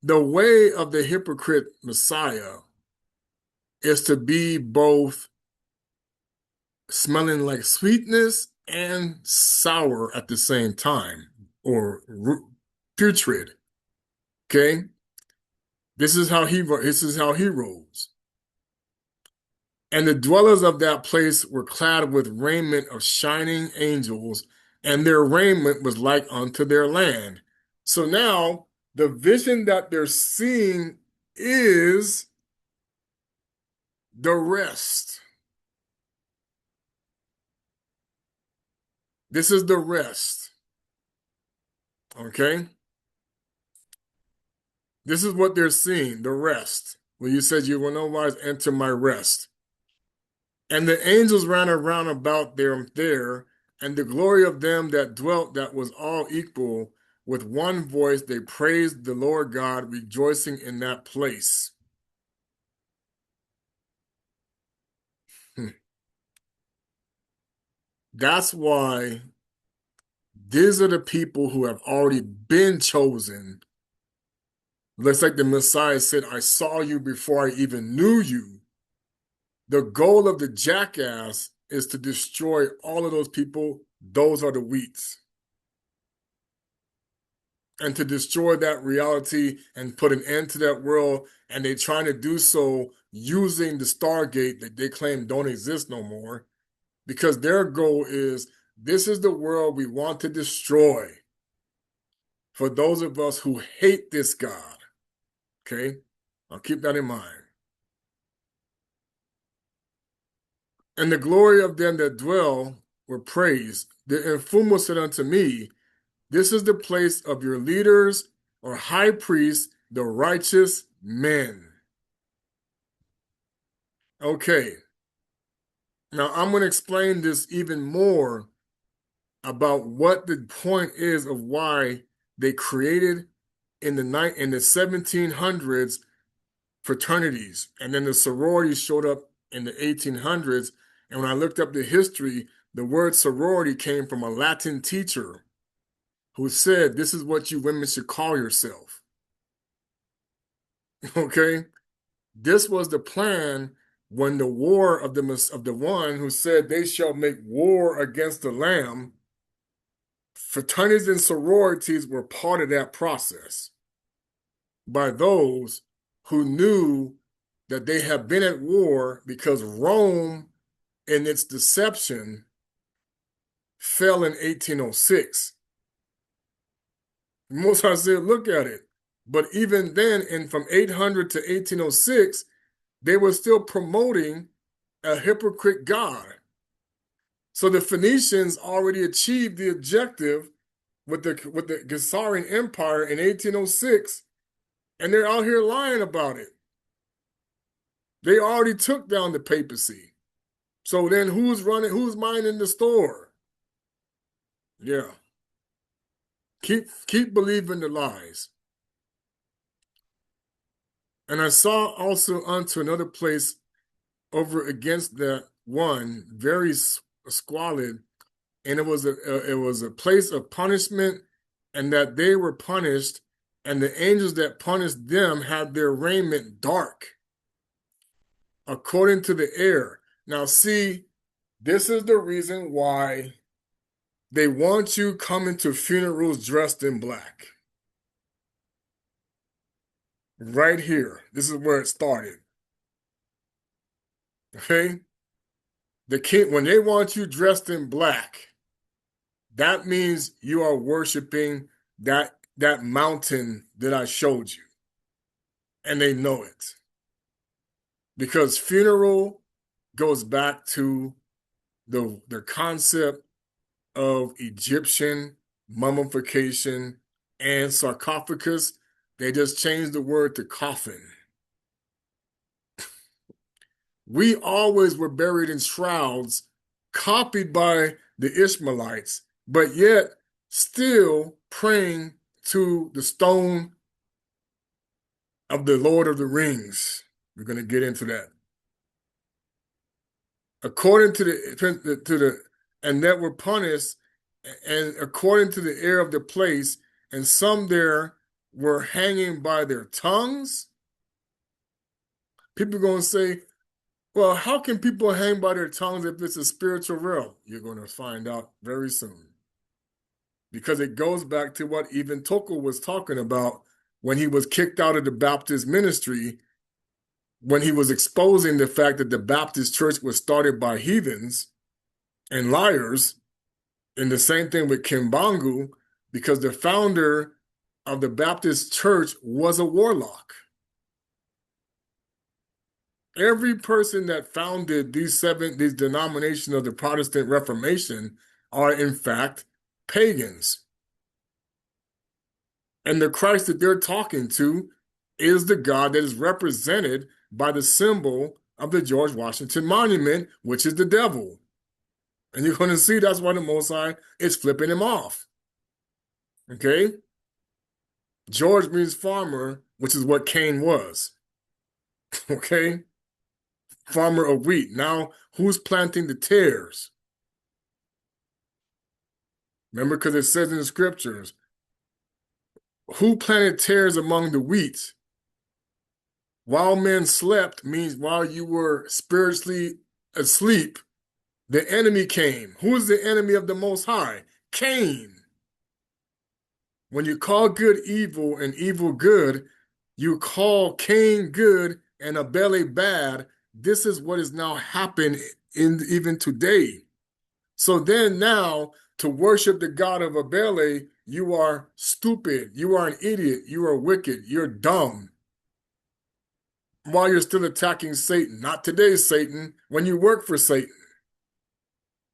the way of the hypocrite Messiah is to be both smelling like sweetness and sour at the same time, or putrid. Okay, this is how he rolls. And the dwellers of that place were clad with raiment of shining angels, and their raiment was like unto their land. So now the vision that they're seeing is the rest. This is the rest. Okay? This is what they're seeing, the rest. When you said, you will no wise enter my rest. And the angels ran around about them there, and the glory of them that dwelt that was all equal. With one voice they praised the Lord God, rejoicing in that place. That's why these are the people who have already been chosen. Looks like the Messiah said, I saw you before I even knew you. The goal of the jackass is to destroy all of those people. Those are the wheats. And to destroy that reality and put an end to that world. And they're trying to do so using the Stargate that they claim don't exist no more. Because their goal is, this is the world we want to destroy. For those of us who hate this God. Okay? I'll keep that in mind. And the glory of them that dwell were praised. The Mpemba said unto me, this is the place of your leaders or high priests, the righteous men. Okay. Now I'm going to explain this even more about what the point is of why they created in the 1700s fraternities, and then the sororities showed up in the 1800s. And when I looked up the history, the word sorority came from a Latin teacher who said, this is what you women should call yourself. Okay? This was the plan when the war of the one who said they shall make war against the Lamb. Fraternities and sororities were part of that process by those who knew that they had been at war because Rome, in its deception, fell in 1806. Most I said, look at it. But even then, from 800 to 1806, they were still promoting a hypocrite God. So the Phoenicians already achieved the objective with the Gasarian Empire in 1806, and they're out here lying about it. They already took down the papacy. So then who's minding the store? Yeah. Keep believing the lies. And I saw also unto another place over against that one, very squalid, and it was a place of punishment, and that they were punished, and the angels that punished them had their raiment dark, according to the air. Now see, This is the reason why they want you coming to funerals dressed in black. Right here. This is where it started. Okay? The king, when they want you dressed in black, that means you are worshiping that mountain that I showed you. And they know it. Because funeral goes back to the concept of Egyptian mummification and sarcophagus. They just changed the word to coffin. We always were buried in shrouds, copied by the Ishmaelites, but yet still praying to the stone of the Lord of the Rings. We're going to get into that. According to and that were punished, and according to the air of the place, and some there were hanging by their tongues. People are going to say, well, how can people hang by their tongues if it's a spiritual realm? You're going to find out very soon. Because it goes back to what even Toko was talking about when he was kicked out of the Baptist ministry, when he was exposing the fact that the Baptist church was started by heathens and liars. And the same thing with Kimbangu, because the founder of the Baptist church was a warlock. Every person that founded these denominations of the Protestant Reformation are in fact pagans. And the Christ that they're talking to is the God that is represented by the symbol of the George Washington Monument, which is the devil. And you're going to see that's why the Most High is flipping him off. Okay? George means farmer, which is what Cain was. Okay? Farmer of wheat. Now, who's planting the tares? Remember, because it says in the scriptures, who planted tares among the wheat? While men slept means while you were spiritually asleep, the enemy came. Who is the enemy of the Most High? Cain. When you call good evil and evil good, you call Cain good and Abel bad. This is what is now happening in even today. So then now to worship the God of Abel, you are stupid. You are an idiot. You are wicked. You're dumb. While you're still attacking Satan. Not today, Satan, when you work for Satan.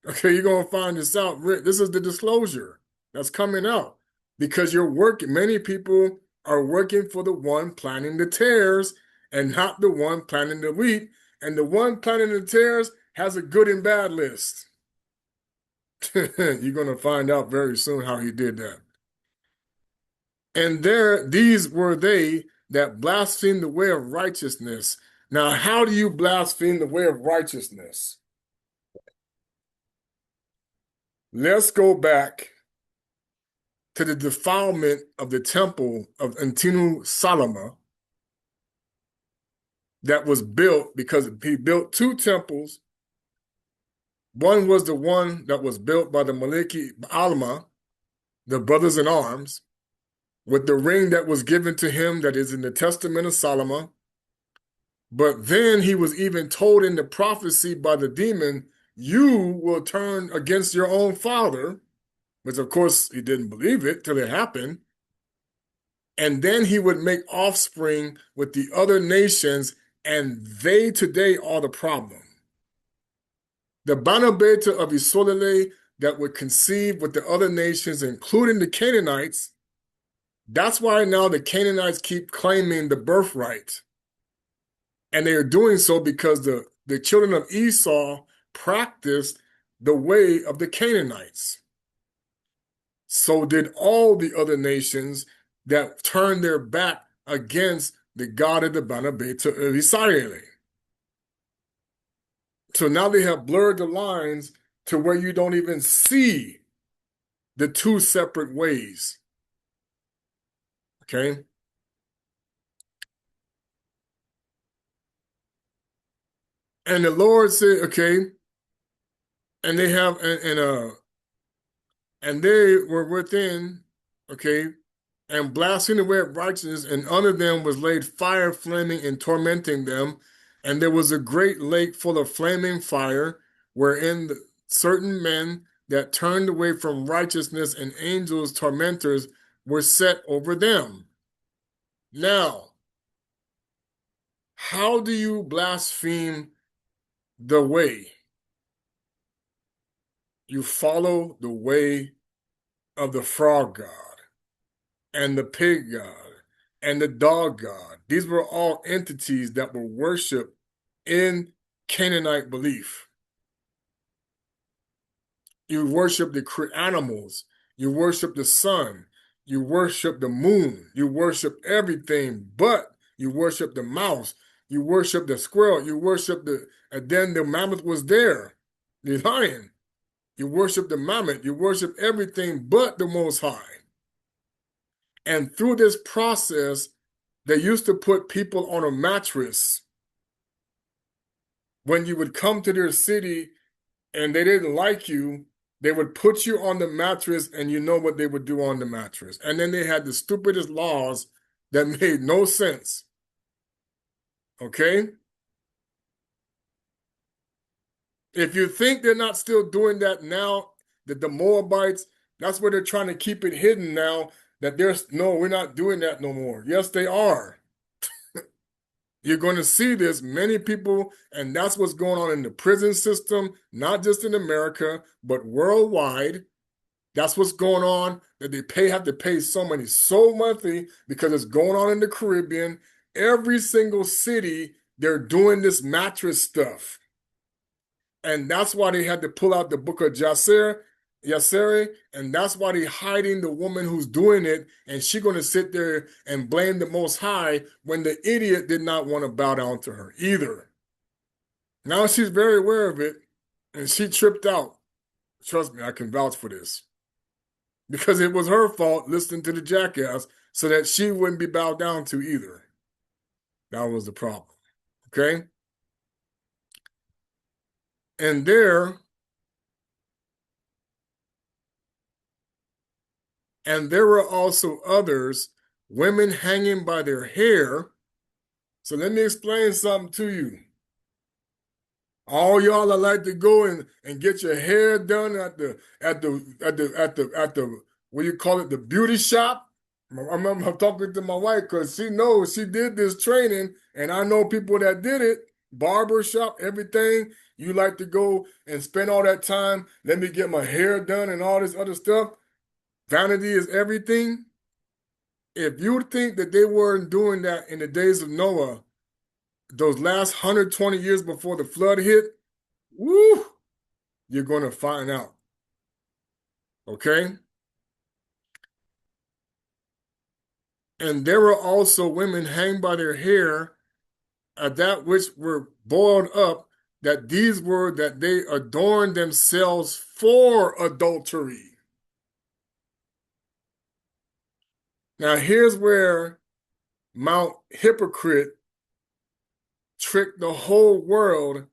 Okay, you're going to find this out. This is the disclosure that's coming out because you're working. Many people are working for the one planting the tares and not the one planting the wheat. And the one planting the tares has a good and bad list. You're going to find out very soon how he did that. And these were they that blasphemed the way of righteousness. Now, how do you blaspheme the way of righteousness? Let's go back to the defilement of the temple of Antinu Salama that was built because he built two temples. One was the one that was built by the Maliki Alma, the brothers in arms, with the ring that was given to him that is in the Testament of Solomon. But then he was even told in the prophecy by the demon, you will turn against your own father, which of course he didn't believe it till it happened. And then he would make offspring with the other nations, and they today are the problem. The Banabeta of Isolele that would conceive with the other nations, including the Canaanites, that's why now the Canaanites keep claiming the birthright. And they are doing so because the children of Esau practiced the way of the Canaanites. So did all the other nations that turned their back against the God of the Banabeta of Israel. So now they have blurred the lines to where you don't even see the two separate ways. Okay? And the Lord said, okay, And they have and they were within, okay, and blasting the way of righteousness, and under them was laid fire flaming and tormenting them. And there was a great lake full of flaming fire, wherein certain men that turned away from righteousness and angels, tormentors, were set over them. Now, how do you blaspheme the way? You follow the way of the frog god and the pig god and the dog god. These were all entities that were worshipped in Canaanite belief. You worship the animals, you worship the sun, you worship the moon, you worship everything, but you worship the mouse, you worship the squirrel, you worship and then the mammoth was there, the lion. You worship the mammoth, you worship everything but the Most High. And through this process, they used to put people on a mattress. When you would come to their city and they didn't like you, they would put you on the mattress, and you know what they would do on the mattress. And then they had the stupidest laws that made no sense. Okay? If you think they're not still doing that now, that the Moabites, that's where they're trying to keep it hidden now, that there's no, we're not doing that no more. Yes, they are. You're going to see this, many people, and that's what's going on in the prison system, not just in America, but worldwide. That's what's going on, that they have to pay so monthly because it's going on in the Caribbean. Every single city, they're doing this mattress stuff. And that's why they had to pull out the book of Yasser, and that's why they're hiding the woman who's doing it, and she's going to sit there and blame the Most High when the idiot did not want to bow down to her either. Now she's very aware of it, and she tripped out. Trust me, I can vouch for this. Because it was her fault listening to the jackass so that she wouldn't be bowed down to either. That was the problem. Okay? And there were also others, women hanging by their hair. So let me explain something to you. All y'all that like to go and get your hair done at the what do you call it, the beauty shop. I remember talking to my wife because she knows she did this training, and I know people that did it, barber shop, everything. You like to go and spend all that time, let me get my hair done and all this other stuff. Vanity is everything. If you think that they weren't doing that in the days of Noah, those last 120 years before the flood hit, woo, you're going to find out. Okay? And there were also women hanged by their hair at that which were boiled up, that these were that they adorned themselves for adultery. Now here's where Mount Hypocrite tricked the whole world,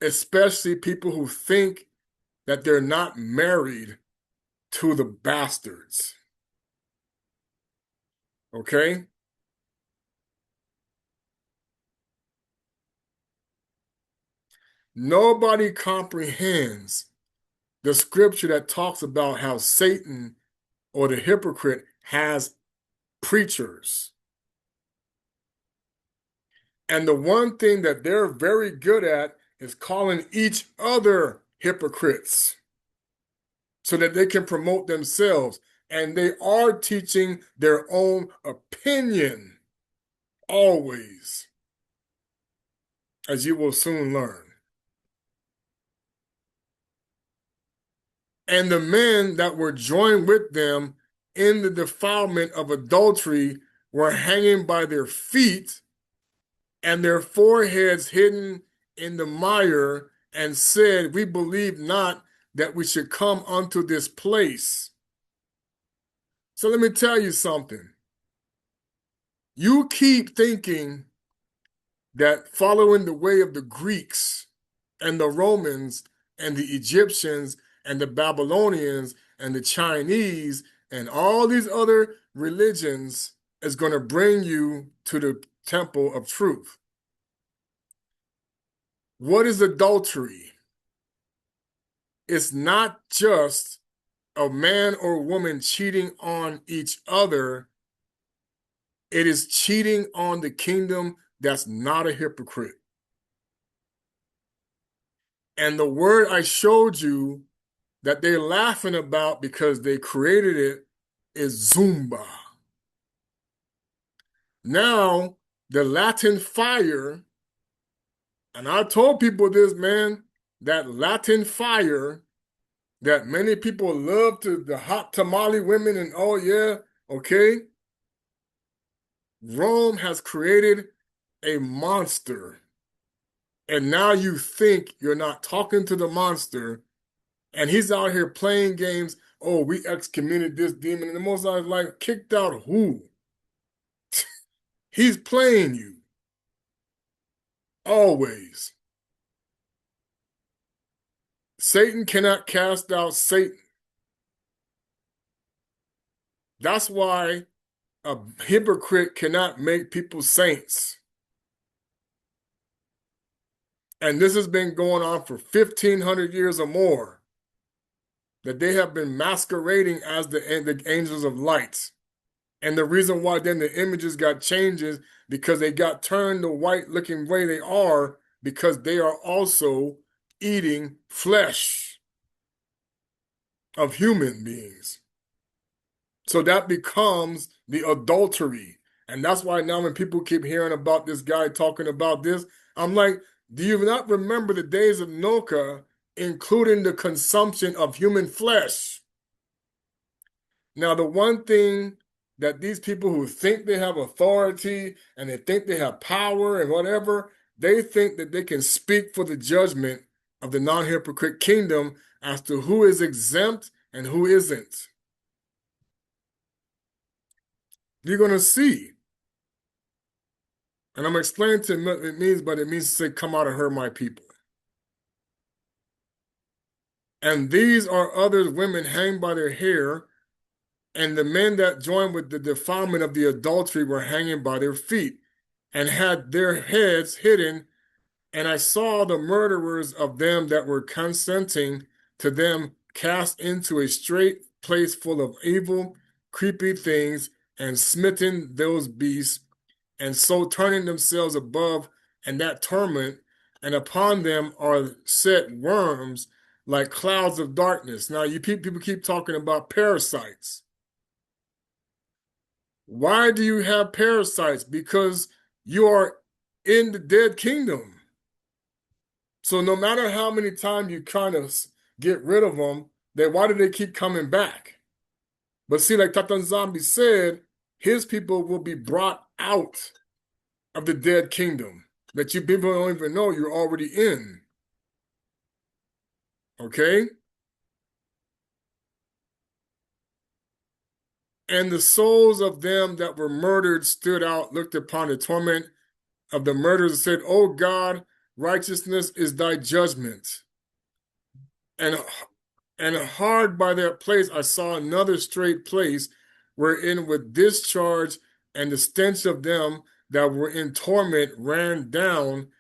especially people who think that they're not married to the bastards. Okay? Nobody comprehends the scripture that talks about how Satan or the hypocrite has preachers. And the one thing that they're very good at is calling each other hypocrites so that they can promote themselves. And they are teaching their own opinion always, as you will soon learn. And the men that were joined with them in the defilement of adultery were hanging by their feet and their foreheads hidden in the mire, and said, we believe not that we should come unto this place. So let me tell you something. You keep thinking that following the way of the Greeks and the Romans, and the Egyptians and the Babylonians and the Chinese and all these other religions is going to bring you to the temple of truth. What is adultery? It's not just a man or woman cheating on each other. It is cheating on the kingdom that's not a hypocrite. And the word I showed you that they're laughing about because they created it is Zumba. Now, the Latin fire, and I told people this, man, that Latin fire that many people love to, the hot tamale women, and oh yeah, okay. Rome has created a monster. And now you think you're not talking to the monster, and he's out here playing games. Oh, we excommunicated this demon. And the Most High is like, kicked out who? He's playing you. Always. Satan cannot cast out Satan. That's why a hypocrite cannot make people saints. And this has been going on for 1,500 years or more. That they have been masquerading as the angels of light. And the reason why then the images got changes because they got turned the white looking way they are because they are also eating flesh of human beings. So that becomes the adultery. And that's why now when people keep hearing about this guy talking about this, I'm like, do you not remember the days of Noah, including the consumption of human flesh? Now, the one thing that these people who think they have authority and they think they have power and whatever, they think that they can speak for the judgment of the non-hypocrite kingdom as to who is exempt and who isn't. You're going to see. And I'm explaining to them what it means, but it means to say, come out of her, my people. And these are other women hanged by their hair, and the men that joined with the defilement of the adultery were hanging by their feet and had their heads hidden. And I saw the murderers of them that were consenting to them cast into a straight place full of evil, creepy things, and smitten those beasts, and so turning themselves above and that torment, and upon them are set worms like clouds of darkness. Now, people keep talking about parasites. Why do you have parasites? Because you are in the dead kingdom. So no matter how many times you kind of get rid of them, then why do they keep coming back? But see, like Tata Zombie said, his people will be brought out of the dead kingdom that you people don't even know you're already in. Okay? And the souls of them that were murdered stood out, looked upon the torment of the murderers, and said, "O God, righteousness is thy judgment." And hard by that place I saw another straight place, wherein with discharge and the stench of them that were in torment ran down,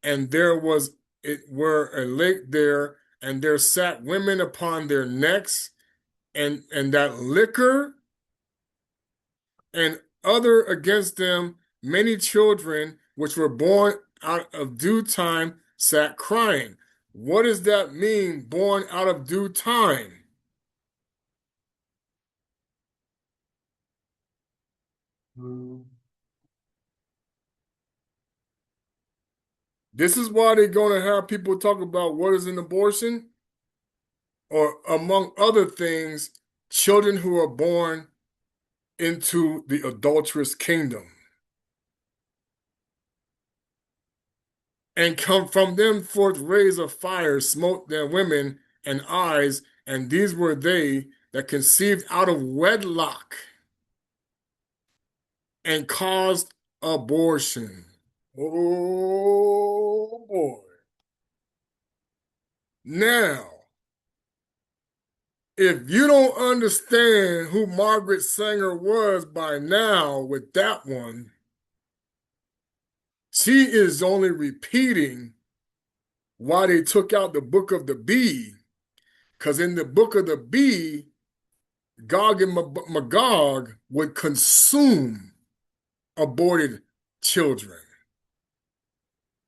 and there was it were a lake there, and there sat women upon their necks, and that liquor and other against them many children which were born out of due time sat crying. What does that mean, born out of due time? This is why they're going to have people talk about what is an abortion, or among other things, children who are born into the adulterous kingdom. And come from them forth rays of fire smote their women and eyes, and these were they that conceived out of wedlock and caused abortion. Oh boy. Now, if you don't understand who Margaret Sanger was by now with that one, she is only repeating why they took out the book of the bee. Because in the book of the bee, Gog and Magog would consume aborted children.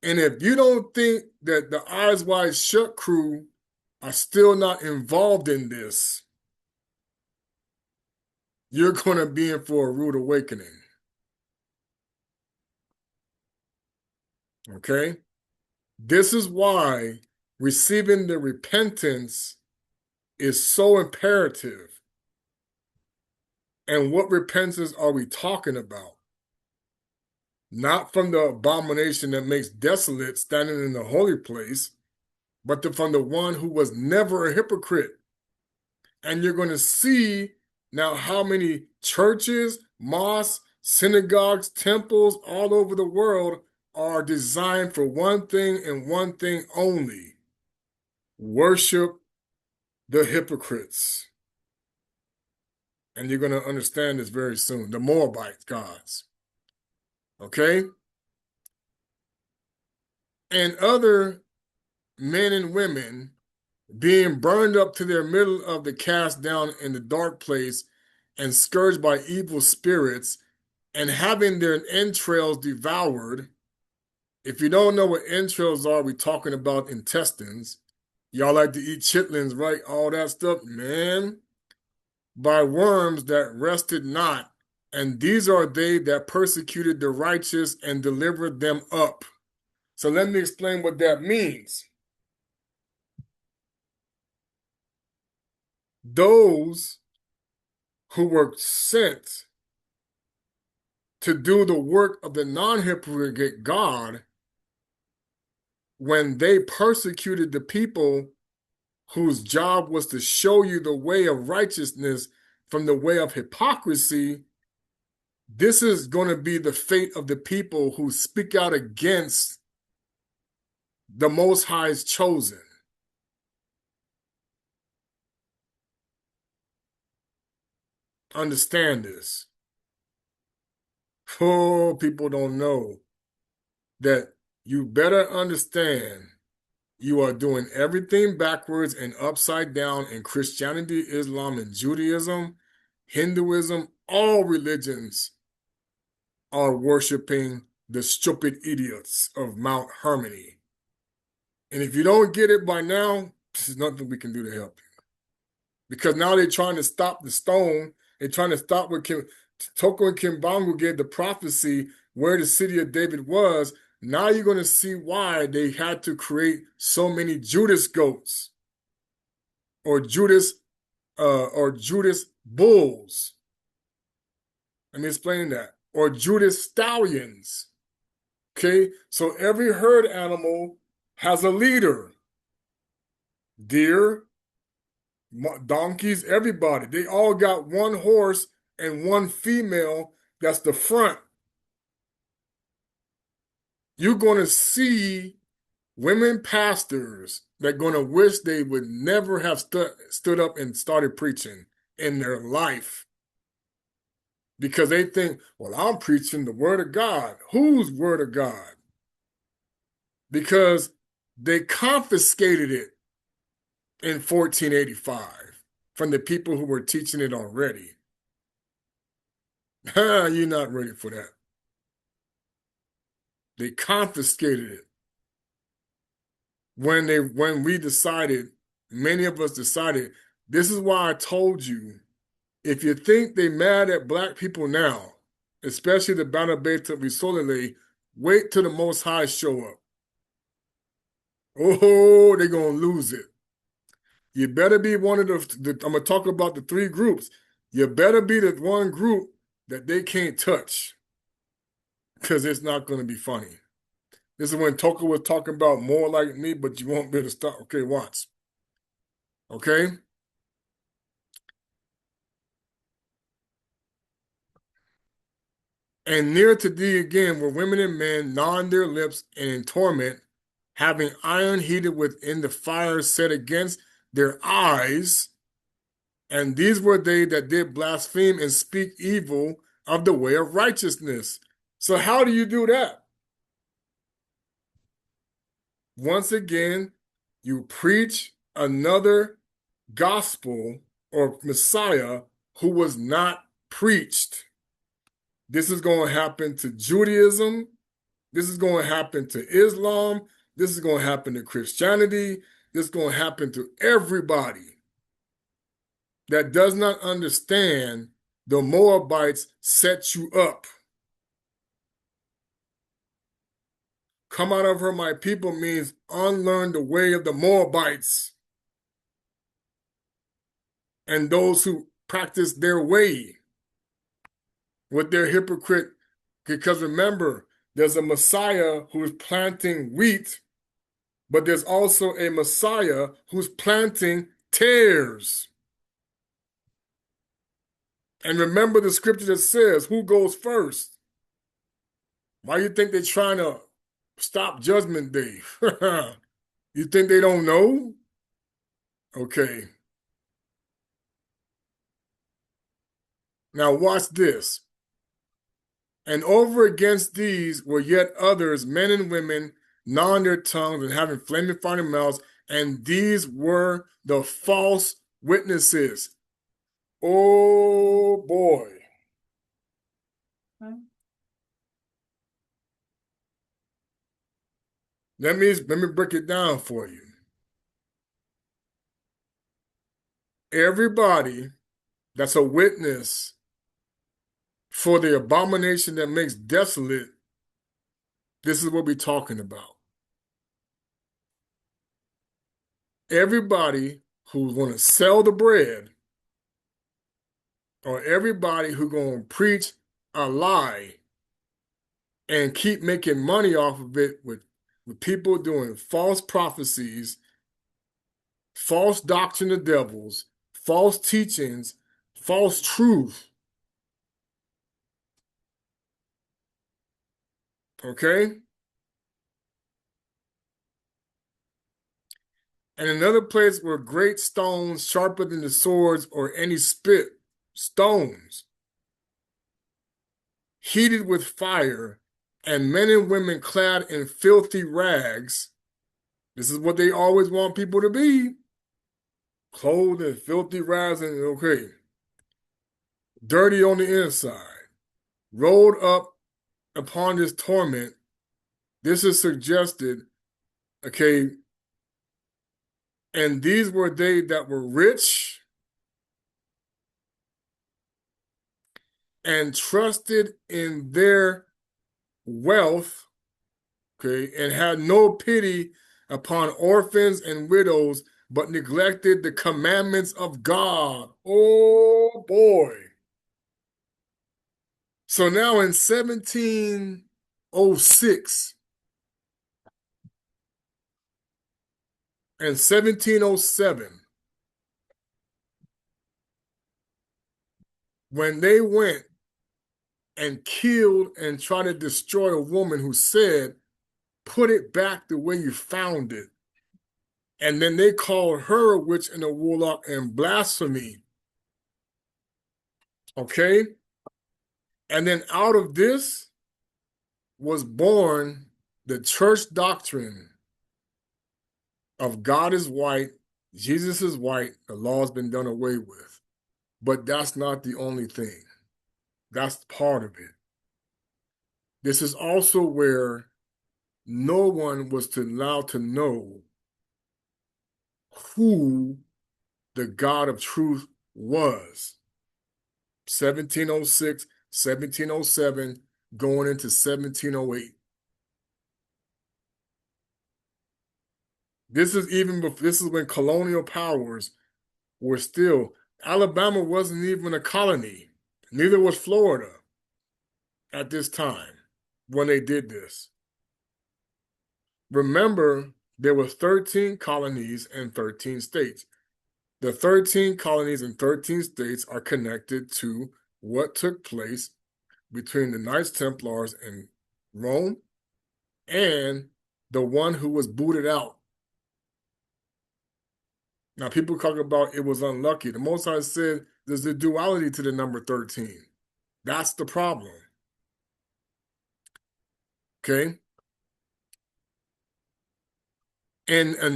And if you don't think that the Eyes Wide Shut crew are still not involved in this, you're going to be in for a rude awakening. Okay? This is why receiving the repentance is so imperative. And what repentance are we talking about? Not from the abomination that makes desolate standing in the holy place, but from the one who was never a hypocrite. And you're going to see now how many churches, mosques, synagogues, temples all over the world are designed for one thing and one thing only: worship the hypocrites. And you're going to understand this very soon. The Moabite gods. Okay? And other men and women being burned up to their middle of the cast down in the dark place and scourged by evil spirits and having their entrails devoured. If you don't know what entrails are, we're talking about intestines. Y'all like to eat chitlins, right? All that stuff, man. By worms that rested not, and these are they that persecuted the righteous and delivered them up. So let me explain what that means. Those who were sent to do the work of the non-hypocrite God, when they persecuted the people whose job was to show you the way of righteousness from the way of hypocrisy, this is going to be the fate of the people who speak out against the Most High's chosen. Understand this. Oh, people don't know that you better understand you are doing everything backwards and upside down in Christianity, Islam, and Judaism, Hinduism. All religions are worshiping the stupid idiots of Mount Hermoni. And if you don't get it by now, there's nothing we can do to help you. Because now they're trying to stop the stone. They're trying to stop what Toko and Kimbangu gave the prophecy where the city of David was. Now you're going to see why they had to create so many Judas goats or Judas bulls. Let me explain that. Or Judas stallions. Okay, so every herd animal has a leader. Deer, donkeys, everybody. They all got one horse and one female that's the front. You're going to see women pastors that are going to wish they would never have stood up and started preaching in their life. Because they think, well, I'm preaching the word of God. Whose word of God? Because they confiscated it in 1485 from the people who were teaching it already. You're not ready for that. They confiscated it. When we decided, many of us decided, this is why I told you, if you think they mad at black people now, especially the Bana Beta Risolele, wait till the Most High show up. Oh, they're going to lose it. You better be one of I'm going to talk about the three groups. You better be the one group that they can't touch, because it's not going to be funny. This is when Toka was talking about more like me, but you won't be able to stop. Okay, watch. Okay? And near to thee again were women and men gnawing their lips and in torment, having iron heated within the fire set against their eyes. And these were they that did blaspheme and speak evil of the way of righteousness. So how do you do that? Once again, you preach another gospel or Messiah who was not preached. This is going to happen to Judaism. This is going to happen to Islam. This is going to happen to Christianity. This is going to happen to everybody that does not understand the Moabites set you up. Come out of her, my people, means unlearn the way of the Moabites and those who practice their way with their hypocrite. Because remember, there's a Messiah who is planting wheat, but there's also a Messiah who's planting tares. And remember the scripture that says, who goes first? Why do you think they're trying to stop Judgment Day? You think they don't know? Okay. Now watch this. And over against these were yet others, men and women, gnawing their tongues and having flaming fire in their mouths, and these were the false witnesses. Oh boy. Let me break it down for you. Everybody that's a witness for the abomination that makes desolate, this is what we're talking about. Everybody who's going to sell the bread, or everybody who's going to preach a lie and keep making money off of it with people doing false prophecies, false doctrine of devils, false teachings, false truth. Okay? And another place were great stones sharper than the swords or any spit, stones, heated with fire, and men and women clad in filthy rags. This is what they always want people to be. Clothed in filthy rags and, okay, dirty on the inside, rolled up upon this torment. This is suggested, okay, and these were they that were rich and trusted in their wealth, okay, and had no pity upon orphans and widows, but neglected the commandments of God. Oh boy. So now in 1706 and 1707, when they went and killed and tried to destroy a woman who said, put it back the way you found it. And then they called her a witch and a warlock and blasphemy. Okay? And then out of this was born the church doctrine of God is white, Jesus is white, the law's been done away with. But that's not the only thing. That's part of it. This is also where no one was allowed to know who the God of truth was. 1706, 1707, going into 1708. This is when colonial powers were still. Alabama wasn't even a colony. Neither was Florida at this time when they did this. Remember, there were 13 colonies and 13 states. The 13 colonies and 13 states are connected to what took place between the Knights Templars in Rome and the one who was booted out. Now, people talk about it was unlucky. The Most High said there's a duality to the number 13. That's the problem. Okay? And a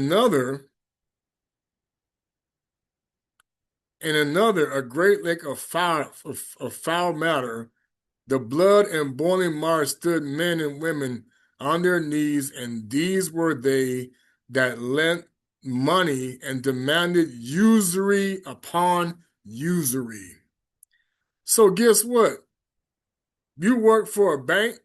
great lake of foul matter, the blood and boiling mire stood men and women on their knees, and these were they that lent money and demanded usury upon usury. So guess what? You work for a bank,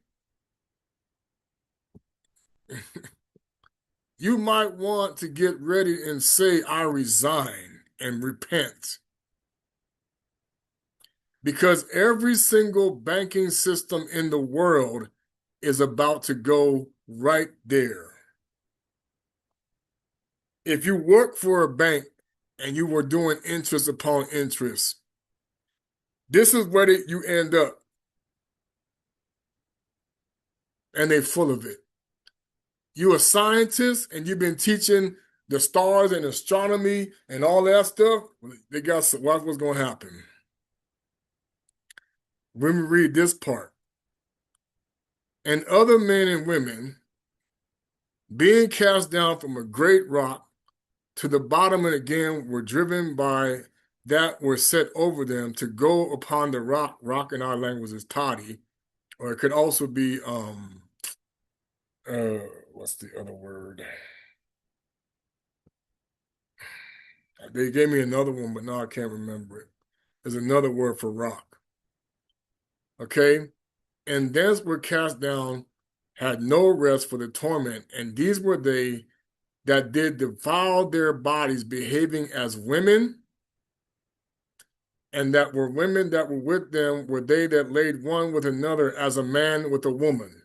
you might want to get ready and say, I resign and repent. Because every single banking system in the world is about to go right there. If you work for a bank and you were doing interest upon interest, this is where you end up. And they're full of it. You're a scientist and you've been teaching the stars and astronomy and all that stuff. They got what's going to happen. When we read this part, and other men and women being cast down from a great rock to the bottom and again were driven by that were set over them to go upon the rock. Rock in our language is toddy, or it could also be what's the other word? They gave me another one, but now I can't remember it. There's another word for rock. Okay? And thence were cast down, had no rest for the torment, and these were they that did defile their bodies, behaving as women, and that were women that were with them were they that laid one with another as a man with a woman.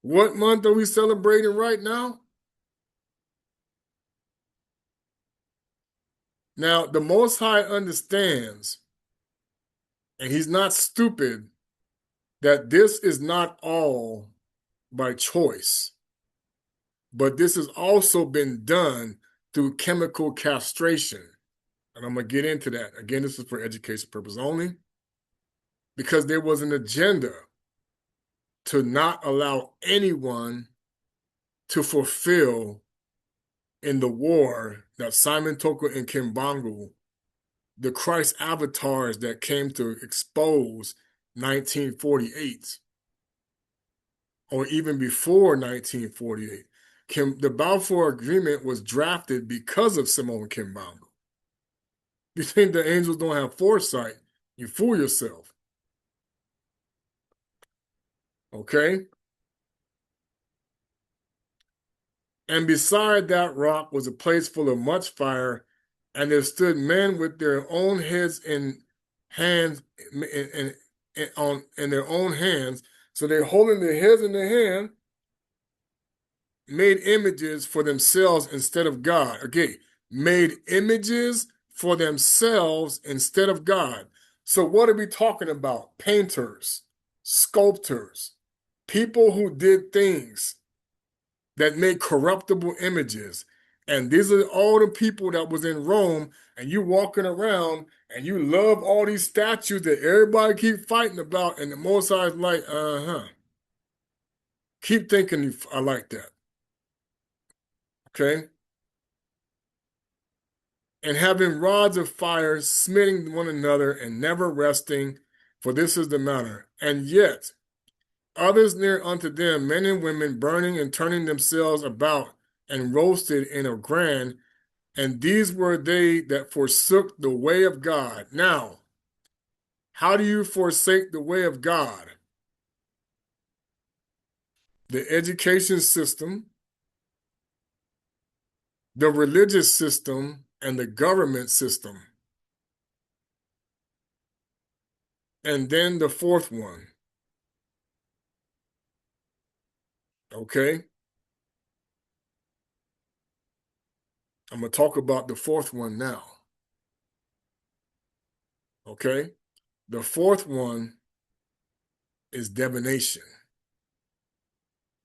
What month are we celebrating right now? Now, the Most High understands, and he's not stupid, that this is not all by choice, but this has also been done through chemical castration. And I'm going to get into that. Again, this is for education purpose only, because there was an agenda to not allow anyone to fulfill in the war that Simon Toko and Kimbangu, the Christ avatars that came to expose 1948, or even before 1948. The Balfour Agreement was drafted because of Simone Kimbangu. You think the angels don't have foresight? You fool yourself. Okay? And beside that rock was a place full of much fire, and there stood men with their own heads in hands in their own hands. So they're holding their heads in their hand, made images for themselves instead of God. Okay, made images for themselves instead of God. So what are we talking about? Painters, sculptors, people who did things that made corruptible images. And these are all the people that was in Rome, and you walking around and you love all these statues that everybody keep fighting about, and the Most High is like, keep thinking I like that. Okay? And having rods of fire, smiting one another and never resting, for this is the manner. And yet, others near unto them, men and women, burning and turning themselves about and roasted in a grand, and these were they that forsook the way of God. Now, how do you forsake the way of God? The education system, the religious system, and the government system. And then the fourth one. Okay? I'm going to talk about the fourth one now. Okay? The fourth one is divination.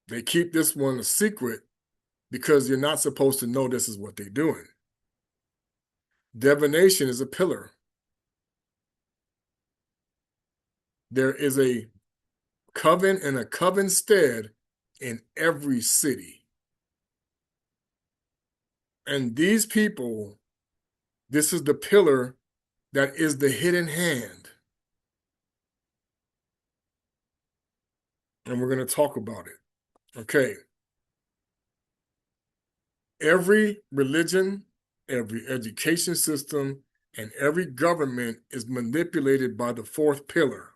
They keep this one a secret because you're not supposed to know this is what they're doing. Divination is a pillar. There is a coven and a coven stead in every city. And these people, this is the pillar that is the hidden hand. And we're going to talk about it. Okay. Every religion, every education system, and every government is manipulated by the fourth pillar.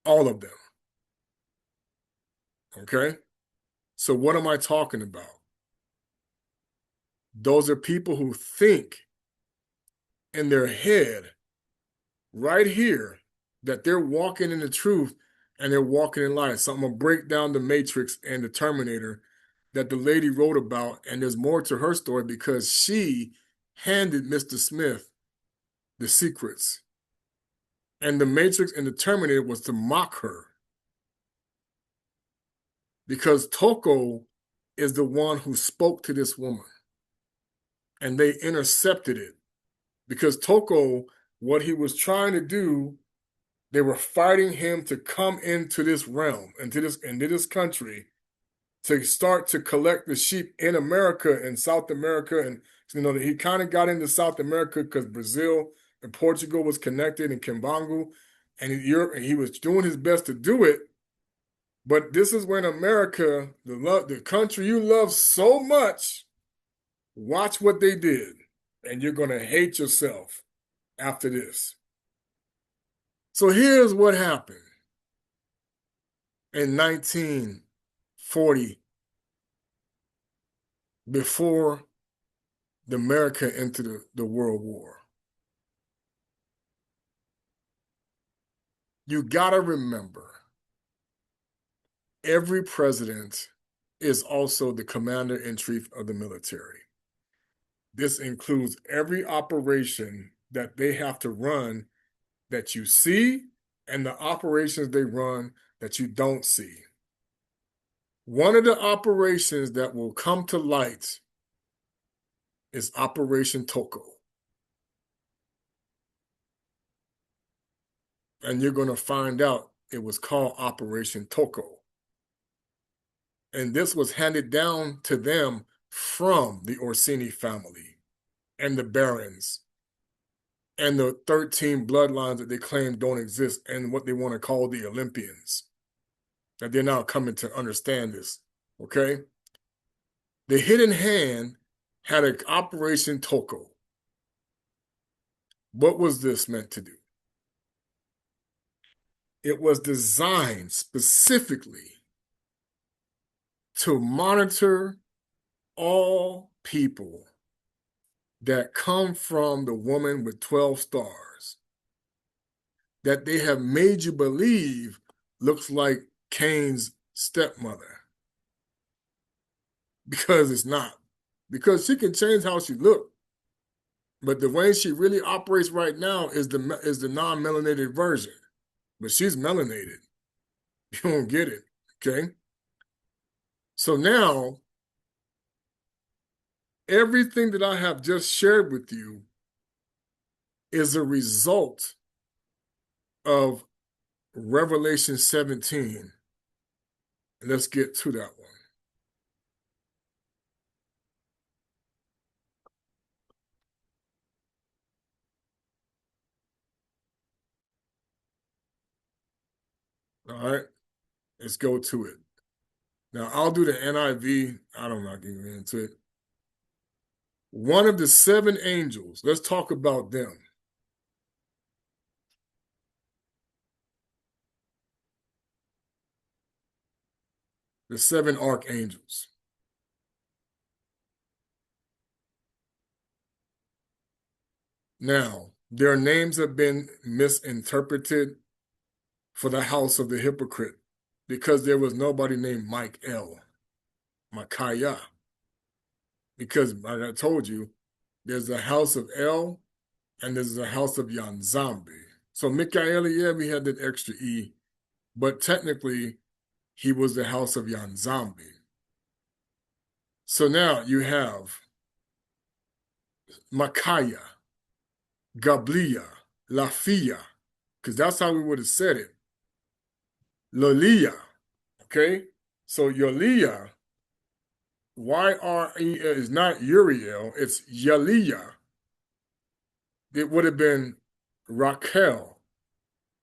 All of them. Okay? So what am I talking about? Those are people who think in their head right here that they're walking in the truth and they're walking in light. So I'm going to break down the Matrix and the Terminator that the lady wrote about, and there's more to her story because she handed Mr. Smith the secrets. And the Matrix and the Terminator was to mock her. Because Toko is the one who spoke to this woman. And they intercepted it. Because Toko, what he was trying to do, they were fighting him to come into this realm, into this country, to start to collect the sheep in America and South America. And he kind of got into South America because Brazil and Portugal was connected and Kimbangu, and he was doing his best to do it. But this is when America, the country you love so much, watch what they did, and you're going to hate yourself after this. So here's what happened in 1940, before the America entered the World War. You got to remember, every president is also the commander-in-chief of the military. This includes every operation that they have to run that you see and the operations they run that you don't see. One of the operations that will come to light is Operation Toko. And you're going to find out it was called Operation Toko. And this was handed down to them from the Orsini family and the barons and the 13 bloodlines that they claim don't exist and what they want to call the Olympians. That they're now coming to understand this, okay? The hidden hand had an Operation Toko. What was this meant to do? It was designed specifically to monitor all people that come from the woman with 12 stars, that they have made you believe looks like Cain's stepmother. Because it's not. Because she can change how she looks. But the way she really operates right now is the non-melanated version. But she's melanated. You don't get it, okay? So now, everything that I have just shared with you is a result of Revelation 17. Let's get to that one. All right, let's go to it. Now, I'll do the NIV. I'm not getting into it. One of the seven angels, let's talk about them. The seven archangels. Now, their names have been misinterpreted for the house of the hypocrite because there was nobody named Micaiah. Because, like I told you, there's a house of El and there's a house of Nyambe. So Mikael, yeah, we had that extra E, but technically he was the house of Nyanzambe. So now you have Makaya, Gablia, Lafia, because that's how we would have said it. Lolia, okay? So Yolia, Y-R-E is not Uriel, it's Yalia. It would have been Raquel,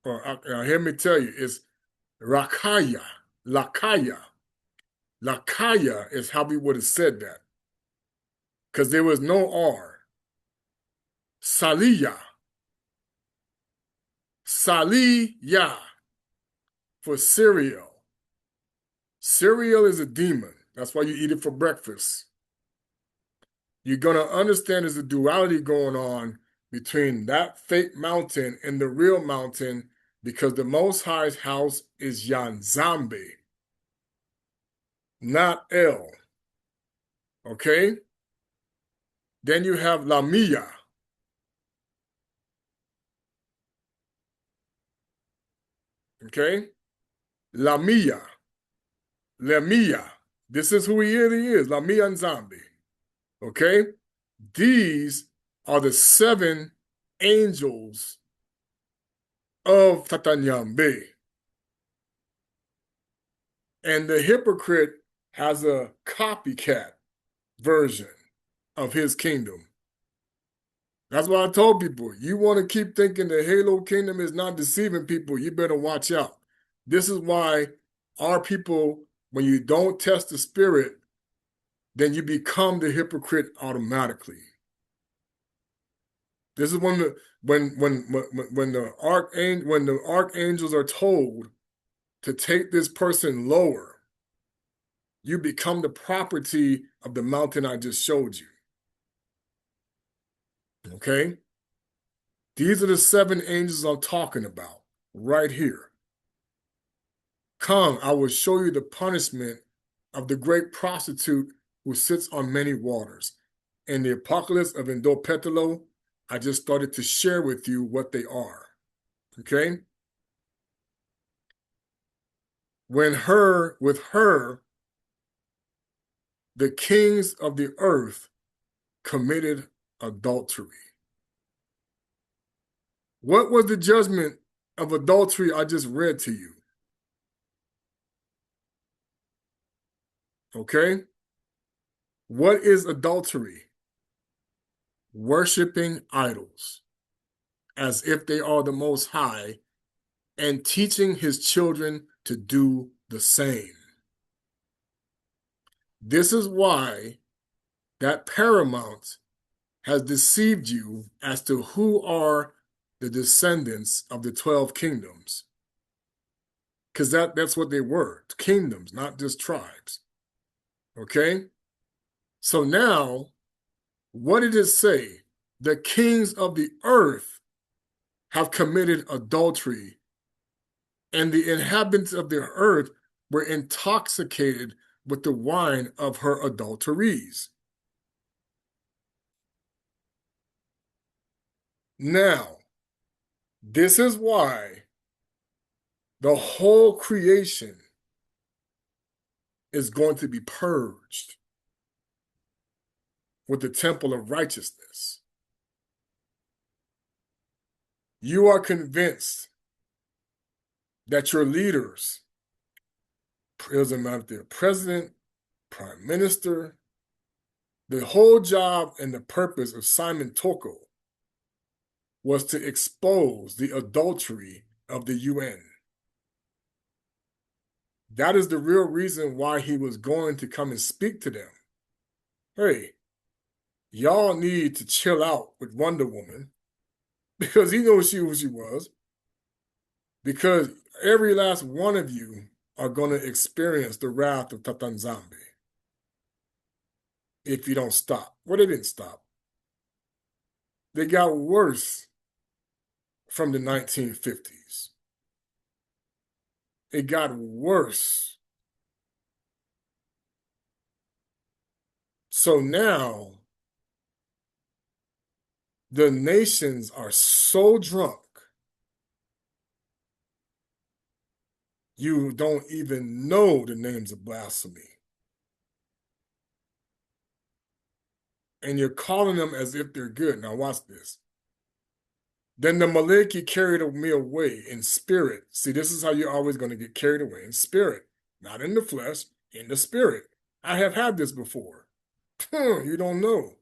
or hear me tell you, it's Rakaya, Lakaya. Lakaya is how we would have said that, because there was no R. Saliya, Saliya for cereal. Cereal is a demon. That's why you eat it for breakfast. You're going to understand there's a duality going on between that fake mountain and the real mountain, because the Most High's house is Nyanzambe, not El. Okay? Then you have Lamia. Okay? Lamia. Lamia. This is who he really is. Lamia Nzambe. Okay? These are the 7 angels of Tata Nyambe. And the hypocrite has a copycat version of his kingdom. That's why I told people, you want to keep thinking the Halo kingdom is not deceiving people, you better watch out. This is why our people, when you don't test the spirit, then you become the hypocrite automatically. This is when the archangels are told to take this person lower, you become the property of the mountain I just showed you. Okay? These are the 7 angels I'm talking about right here. Come, I will show you the punishment of the great prostitute who sits on many waters. In the apocalypse of Ndopetelo, I just started to share with you what they are. Okay? With her, the kings of the earth committed adultery. What was the judgment of adultery I just read to you? Okay? What is adultery? Worshipping idols as if they are the Most High and teaching his children to do the same. This is why that paramount has deceived you as to who are the descendants of the 12 kingdoms. Because that's what they were, kingdoms, not just tribes. Okay? So now, what did it say? The kings of the earth have committed adultery, and the inhabitants of the earth were intoxicated with the wine of her adulteries. Now, this is why the whole creation is going to be purged with the temple of righteousness. You are convinced that your leaders, it doesn't matter if they're president, prime minister, the whole job and the purpose of Simon Toko was to expose the adultery of the UN. That is the real reason why he was going to come and speak to them. Hey, y'all need to chill out with Wonder Woman, because he knows who she was, because every last one of you are going to experience the wrath of Tata Nzambe if you don't stop. Well, they didn't stop. They got worse from the 1950s. It got worse. So now, the nations are so drunk You don't even know the names of blasphemy. And you're calling them as if they're good. Now watch this. Then the Maliki carried me away in spirit. See, this is how you're always going to get carried away in spirit, not in the flesh, in the spirit. I have had this before. You don't know.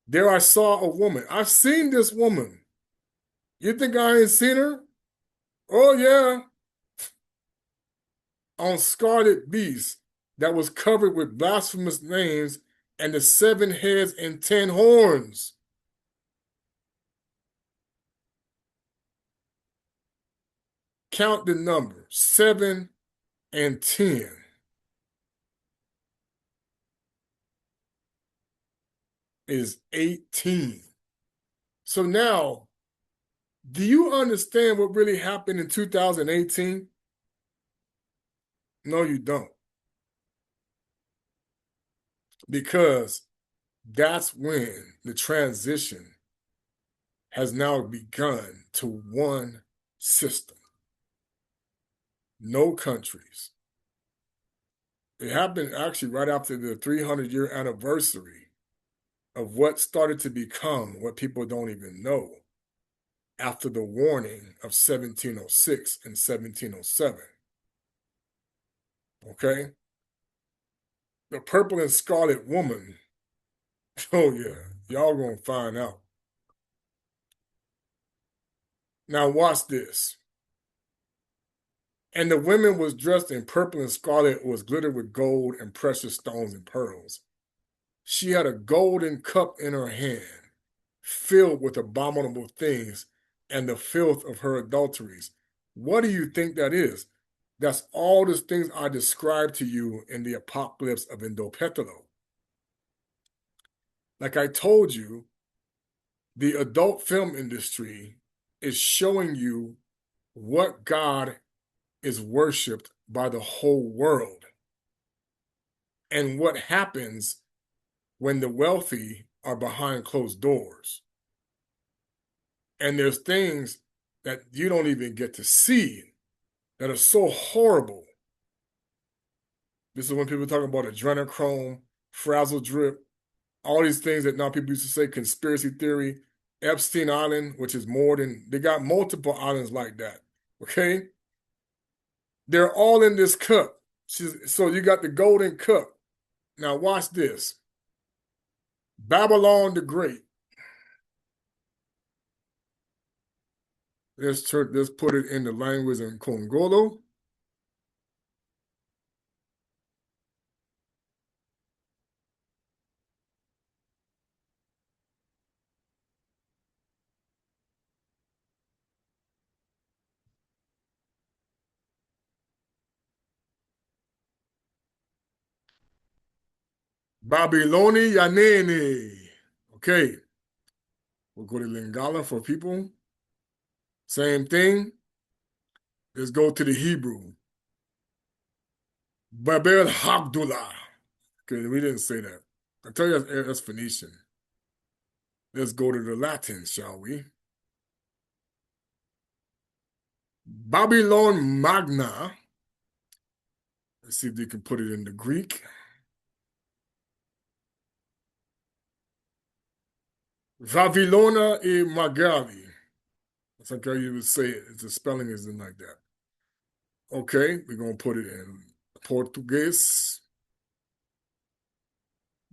There I saw a woman. I've seen this woman. You think I ain't seen her? Oh, yeah. On scarlet beast that was covered with blasphemous names and the 7 heads and 10 horns. Count the number 7 and 10. Is 18. So now, do you understand what really happened in 2018? No, you don't. Because that's when the transition has now begun to one system. No countries. It happened actually right after the 300-year anniversary of what started to become what people don't even know after the warning of 1706 and 1707. Okay? The purple and scarlet woman, oh yeah, y'all gonna find out. Now watch this. And the women was dressed in purple and scarlet, was glittered with gold and precious stones and pearls. She had a golden cup in her hand, filled with abominable things and the filth of her adulteries. What do you think that is? That's all the things I described to you in the apocalypse of Indopetelo. Like I told you, the adult film industry is showing you what God is worshipped by the whole world and what happens when the wealthy are behind closed doors. And there's things that you don't even get to see that are so horrible. This is when people talk about adrenochrome, frazzle drip, all these things that now people used to say conspiracy theory, Epstein Island, which is more than, they got multiple islands like that, okay? They're all in this cup. So you got the golden cup. Now watch this. Babylon the Great. Let's put it in the language in Congolo. Babiloni Yanene. Okay. We'll go to Lingala for people. Same thing. Let's go to the Hebrew. Babel Habdullah. Okay, we didn't say that. I tell you that's Phoenician. Let's go to the Latin, shall we? Babylon Magna. Let's see if they can put it in the Greek. Vavilona e Magali. That's like how you would say it. The spelling isn't like that. Okay, we're going to put it in Portuguese.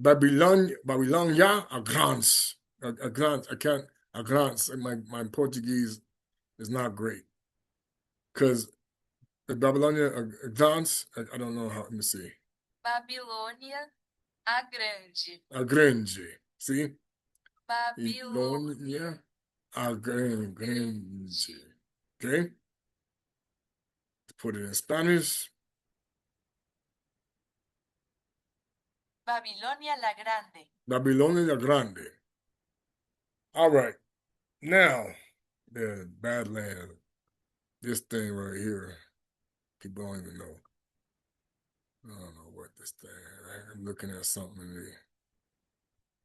Babilonia Agrans. Agrans. I can't. Agrans. My Portuguese is not great. Because the Babilonia Agrans, I don't know how. Let me see. Babilônia a Grande. A Grande. See? Babilônia a Grande. Okay? Put it in Spanish. Babilonia la Grande. Babilonia la Grande. All right. Now, the Badland. This thing right here. People don't even know. I don't know what this thing is. I'm looking at something in there.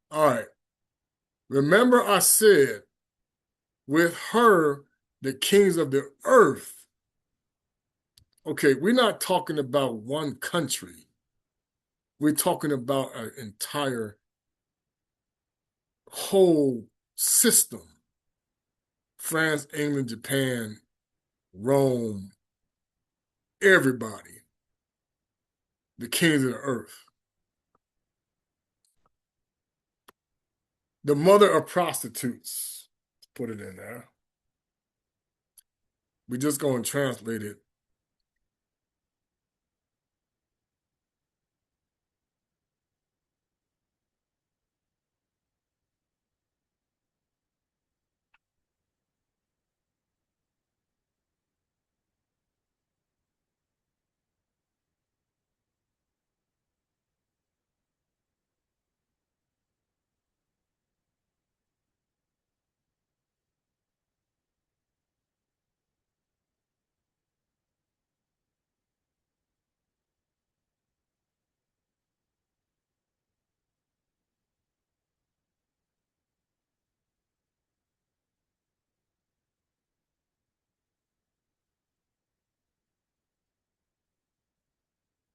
All right. Remember I said, with her, the kings of the earth Okay, we're not talking about one country. We're talking about an entire whole system. France, England, Japan, Rome, everybody, the kings of the earth. The mother of prostitutes. Let's put it in there. We're just going to translate it.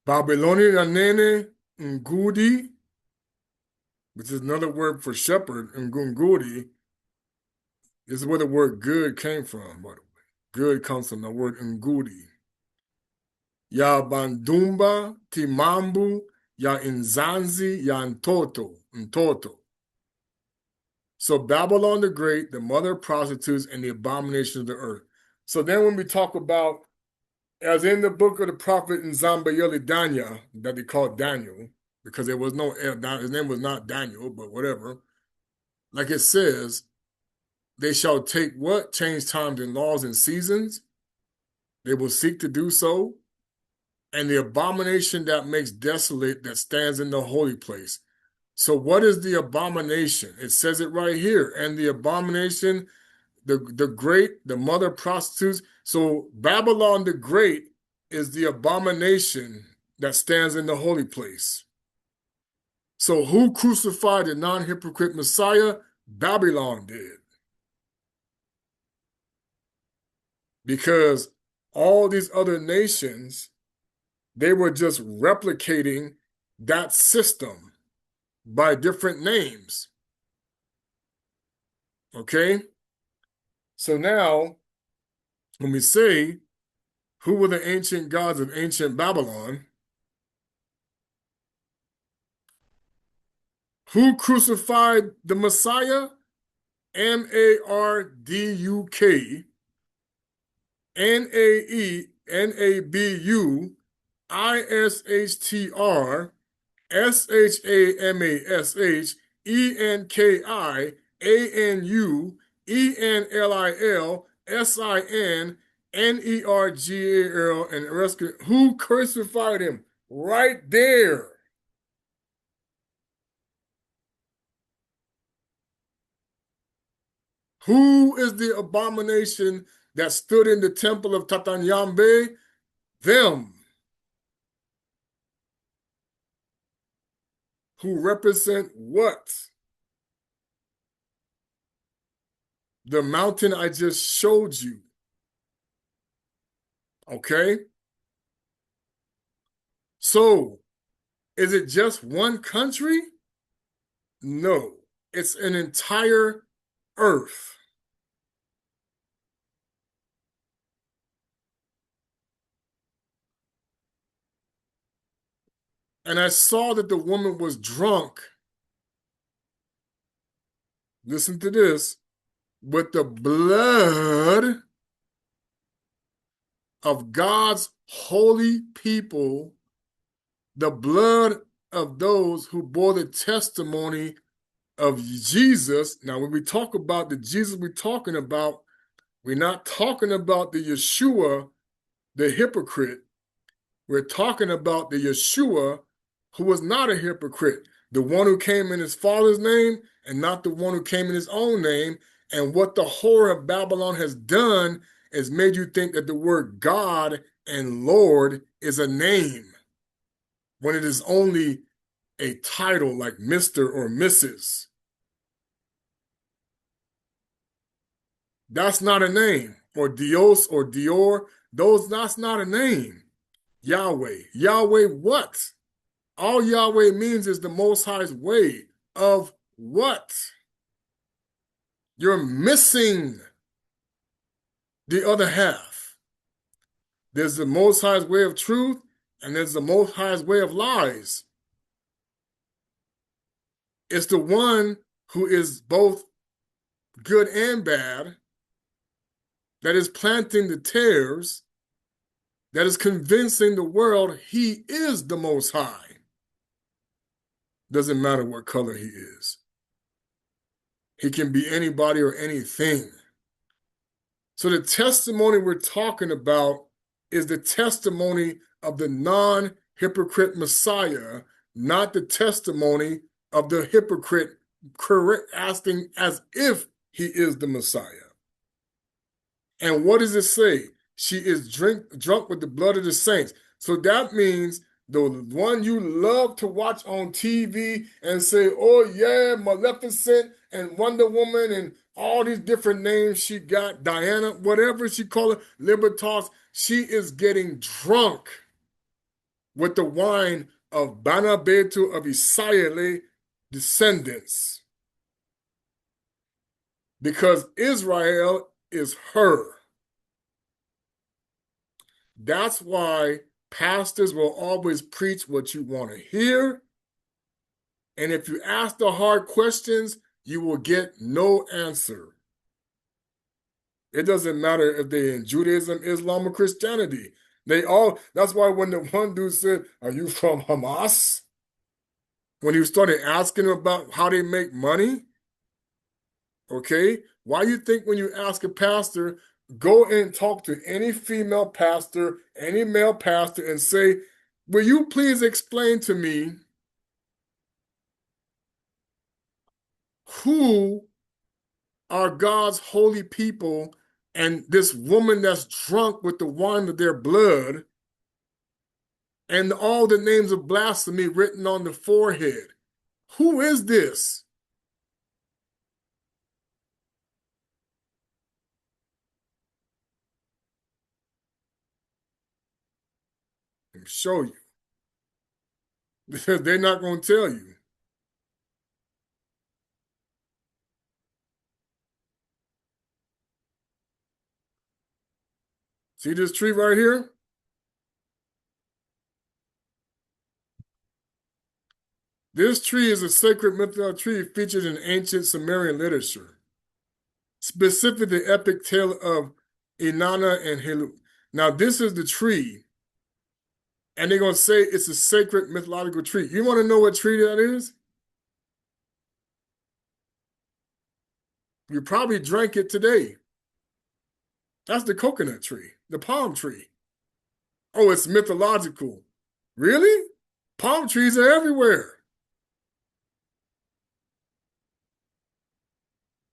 Babylonian nene ngudi, which is another word for shepherd, ngungudi, is where the word good came from, by the way. Good comes from the word ngudi. Ya bandumba, timambu, ya inzanzi, ya ntoto. So Babylon the Great, the mother of prostitutes, and the abomination of the earth. So then when we talk about, as in the book of the prophet Nzambayeli Daniel, that they called Daniel, because there was no, his name was not Daniel, but whatever. Like it says, they shall take what? Change times and laws and seasons. They will seek to do so. And the abomination that makes desolate that stands in the holy place. So what is the abomination? It says it right here. And the abomination, the great, the mother of prostitutes. So Babylon the Great is the abomination that stands in the holy place. So who crucified the non-hypocrite Messiah? Babylon did. Because all these other nations, they were just replicating that system by different names. Okay? So now, when we say, who were the ancient gods of ancient Babylon? Who crucified the Messiah? Marduk, Naenabu, Ishtr, Shamash, Enki, Anu, Enlil, Sin, Nergal, and rescue. Who crucified him? Right there. Who is the abomination that stood in the temple of Tata Nyambe? Them. Who represent what? The mountain I just showed you. Okay? So, is it just one country? No. It's an entire earth. And I saw that the woman was drunk. Listen to this. With the blood of God's holy people, the blood of those who bore the testimony of Jesus. Now, when we talk about the Jesus we're talking about, we're not talking about the Yeshua, the hypocrite. We're talking about the Yeshua who was not a hypocrite, the one who came in his father's name and not the one who came in his own name. And what the whore of Babylon has done is made you think that the word God and Lord is a name when it is only a title like Mr. or Mrs. That's not a name, or Dios or Dior. That's not a name. Yahweh. Yahweh what? All Yahweh means is the Most High's way of what? You're missing the other half. There's the Most High's way of truth, and there's the Most High's way of lies. It's the one who is both good and bad, that is planting the tares, that is convincing the world he is the Most High. Doesn't matter what color he is. He can be anybody or anything. So the testimony we're talking about is the testimony of the non-hypocrite Messiah, not the testimony of the hypocrite asking as if he is the Messiah. And what does it say? She is drunk with the blood of the saints. So that means the one you love to watch on TV and say, oh yeah, Maleficent and Wonder Woman and all these different names she got, Diana, whatever she call it, Libertas, she is getting drunk with the wine of Bana Betu of Isaiah descendants. Because Israel is her. That's why pastors will always preach what you want to hear. And if you ask the hard questions, you will get no answer. It doesn't matter if they're in Judaism, Islam, or Christianity. That's why when the one dude said, are you from Hamas? When he started asking him about how they make money, okay, why you think when you ask a pastor, go and talk to any female pastor, any male pastor, and say, will you please explain to me who are God's holy people and this woman that's drunk with the wine of their blood and all the names of blasphemy written on the forehead? Who is this? I'll show you. Because they're not going to tell you. See this tree right here? This tree is a sacred mythical tree featured in ancient Sumerian literature, specifically the epic tale of Inanna and Helu. Now, this is the tree, and they're going to say it's a sacred mythological tree. You want to know what tree that is? You probably drank it today. That's the coconut tree, the palm tree. Oh, it's mythological. Really? Palm trees are everywhere.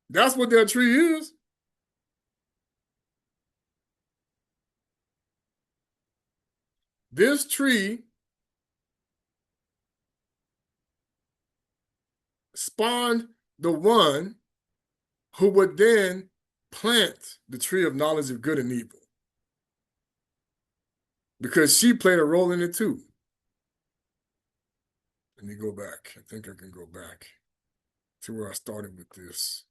That's what that tree is. This tree spawned the one who would then plant the tree of knowledge of good and evil. Because she played a role in it too. Let me go back. I think I can go back to where I started with this.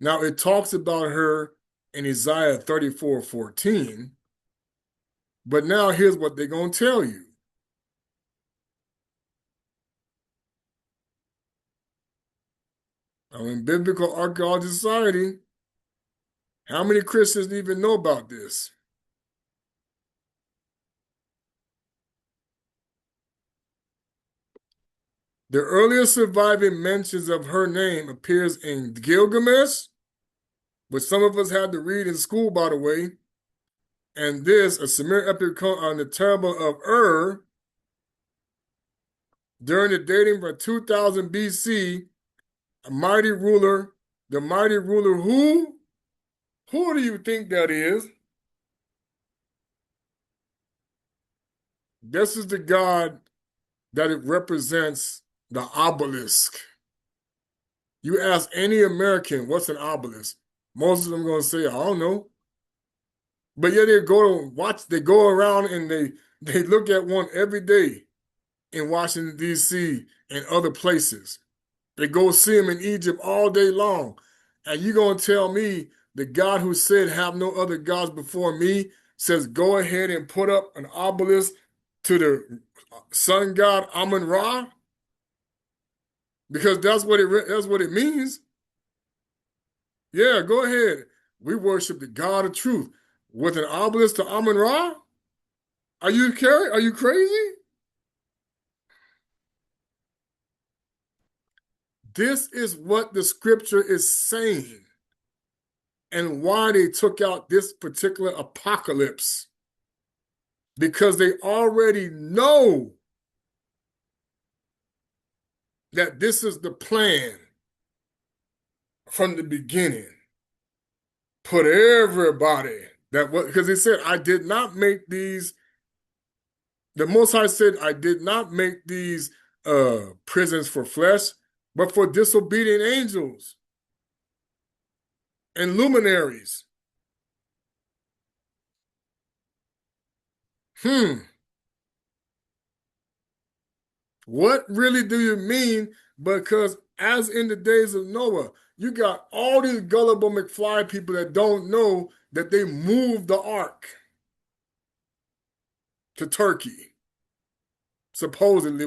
Now, it talks about her in Isaiah 34:14, but now here's what they're going to tell you. Now, in Biblical Archaeology Society, how many Christians even know about this? The earliest surviving mentions of her name appears in Gilgamesh, which some of us had to read in school, by the way, and this, a Sumerian epic on the Terrible of during the dating from 2000 BC, the mighty ruler who? Who do you think that is? This is the god that it represents the obelisk. You ask any American, what's an obelisk? Most of them are going to say, I don't know. But yeah, they go around and they look at one every day in Washington, D.C. and other places. They go see him in Egypt all day long. And you going to tell me the God who said, have no other gods before me, says, go ahead and put up an obelisk to the sun god Amun-Ra? Because that's what it means. Yeah, go ahead. We worship the God of truth with an obelisk to Amun-Ra? Are you crazy? This is what the scripture is saying and why they took out this particular apocalypse. Because they already know that this is the plan from the beginning. Put everybody because he said, I did not make these. The Most High said, I did not make these prisons for flesh, but for disobedient angels and luminaries. What really do you mean? Because as in the days of Noah, you got all these gullible McFly people that don't know that they moved the ark to Turkey. Supposedly,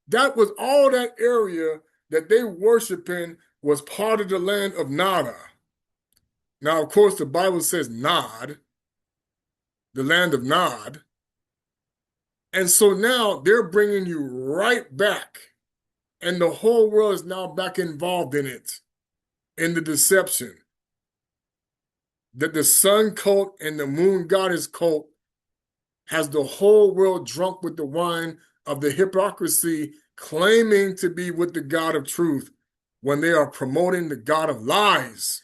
that was all that area that they worshiping was part of the land of Nada. Now, of course, the Bible says Nod, the land of Nod. And so now they're bringing you right back. And the whole world is now back involved in it, in the deception. That the sun cult and the moon goddess cult has the whole world drunk with the wine of the hypocrisy, claiming to be with the God of truth when they are promoting the God of lies.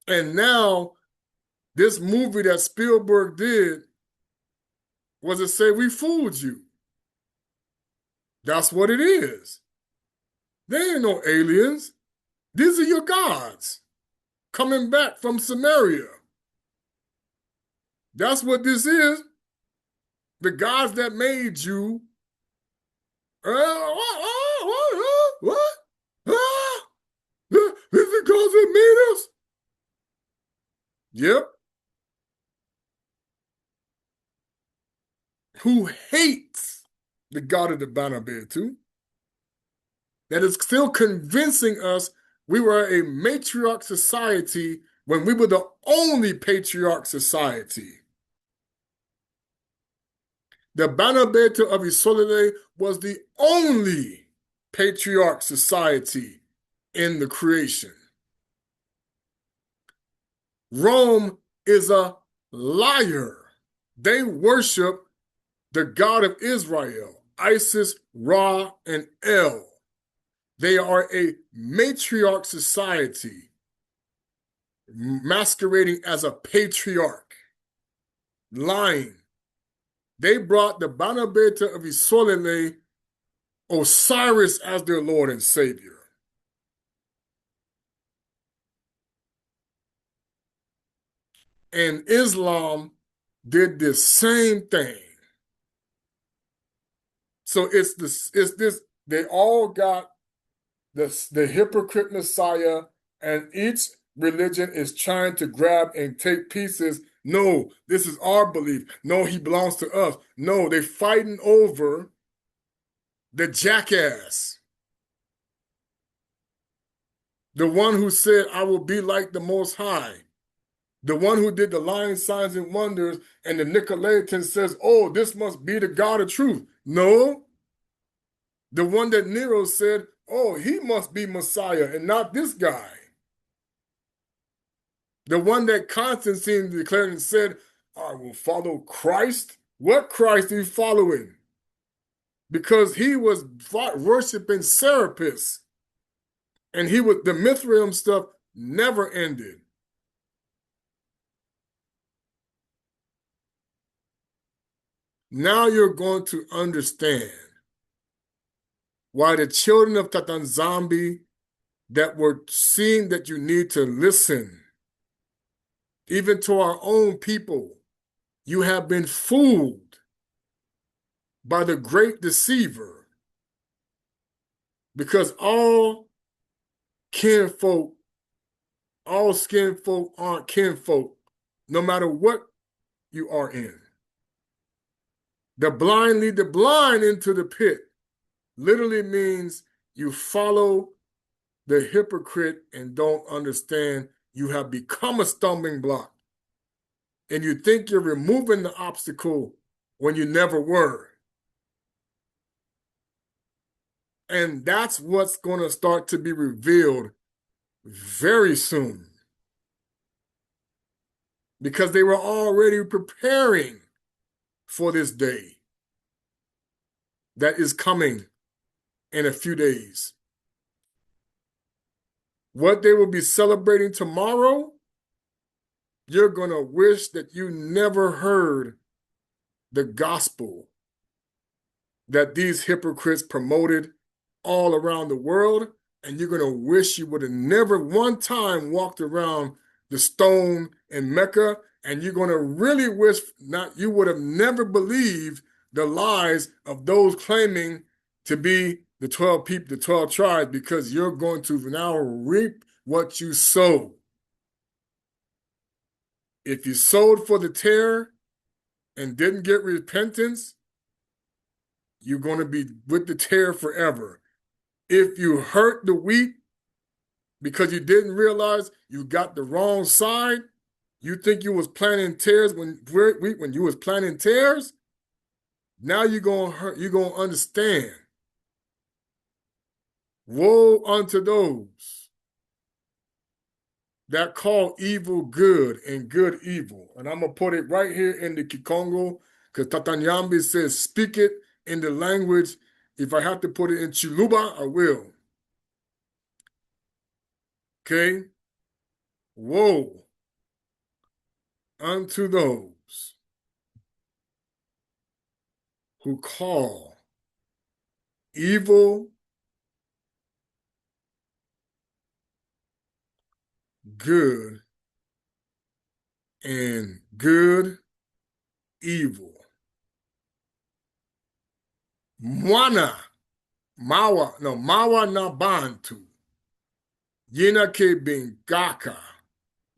And now, this movie that Spielberg did was to say, we fooled you. That's what it is. They ain't no aliens. These are your gods coming back from Samaria. That's what this is. The gods that made you. What? This is the gods that made us? Yep. Who hates the God of the banner bear too? That is still convincing us we were a matriarch society when we were the only patriarch society. The Banabeta of Isolde was the only patriarch society in the creation. Rome is a liar. They worship the God of Israel, Isis, Ra, and El. They are a matriarch society masquerading as a patriarch, lying. They brought the Banabeta of Isolde, Osiris, as their Lord and Savior. And Islam did the same thing. So it's this, they all got the hypocrite Messiah, and each religion is trying to grab and take pieces. No, this is our belief. No, he belongs to us. No, they're fighting over the jackass. The one who said, I will be like the Most High. The one who did the lying signs and wonders, and the Nicolaitans says, oh, this must be the God of truth. No. The one that Nero said, oh, he must be Messiah and not this guy. The one that Constantine declared and said, I will follow Christ. What Christ are you following? Because he was worshiping Serapis. And the Mithraeum stuff never ended. Now you're going to understand why the children of Tata that were seeing that you need to listen, even to our own people, you have been fooled by the great deceiver, because kinfolk, all skin folk aren't kinfolk, no matter what you are in. The blind lead the blind into the pit literally means you follow the hypocrite and don't understand you have become a stumbling block. And you think you're removing the obstacle when you never were. And that's what's going to start to be revealed very soon. Because they were already preparing for this day that is coming in a few days. What they will be celebrating tomorrow, you're going to wish that you never heard the gospel that these hypocrites promoted all around the world, and you're going to wish you would have never one time walked around the stone in Mecca, and you're going to really wish not you would have never believed the lies of those claiming to be the 12 people, the 12 tribes, because you're going to now reap what you sow. If you sowed for the tear and didn't get repentance, you're going to be with the tear forever. If you hurt the wheat because you didn't realize you got the wrong side, you think you was planting tares when you was planting tares, now you're going to understand. Woe unto those that call evil good and good evil. And I'm going to put it right here in the Kikongo, because Tata Nyambe says, speak it in the language. If I have to put it in Chiluba, I will. Okay? Woe unto those who call evil good and good evil. Mawa na bantu. Yina ke bengaka.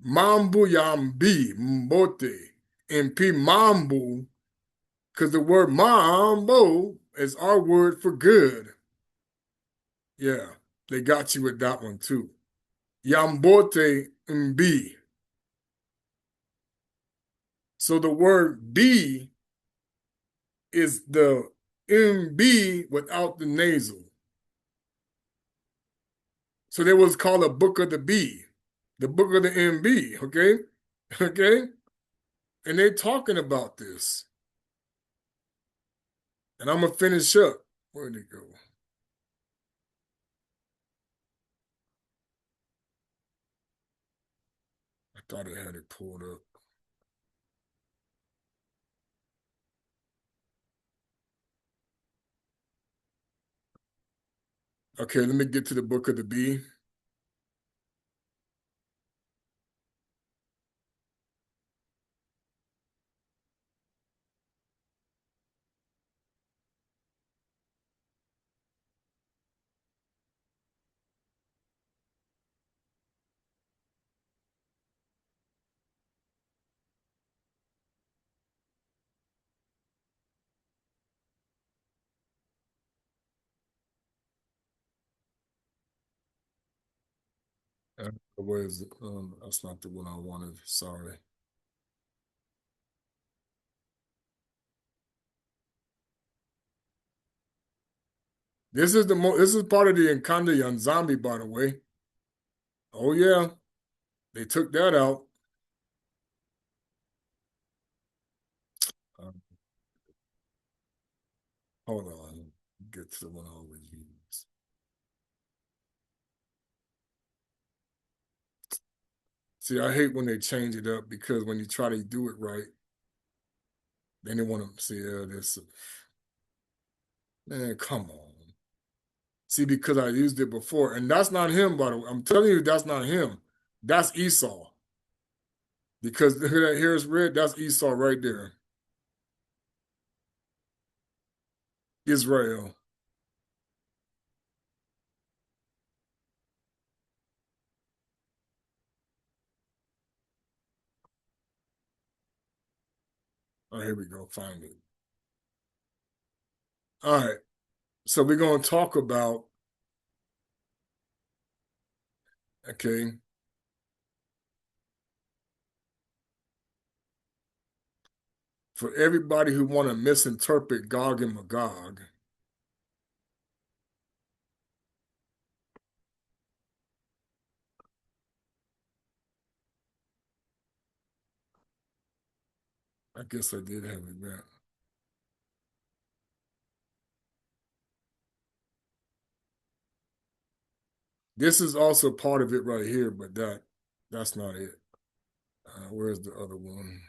Mambu yambi mbote. And pi mambu, because the word mambo is our word for good. Yeah, they got you with that one too. Yambote mbi. So the word be is the MB without the nasal. So there was called a book of the B, the book of the MB, okay? Okay? And they're talking about this. And I'm going to finish up. Where'd it go? I thought I had it pulled up. Okay, let me get to the book of the B. Where is it? That's not the one I wanted. Sorry. This is part of the Nkanda Yanzambi, by the way. Oh yeah, they took that out. Hold on, get to the one I always use. See, I hate when they change it up, because when you try to do it right, Then they want to see this. Man, come on. See, because I used it before, and that's not him, by the way. I'm telling you, that's not him. That's Esau. Because here's red, that's Esau right there. Israel. Oh, here we go. Find it. All right. So we're going to talk about, okay, for everybody who want to misinterpret Gog and Magog, I guess I did have it back. This is also part of it right here, but that's not it. Where's the other one?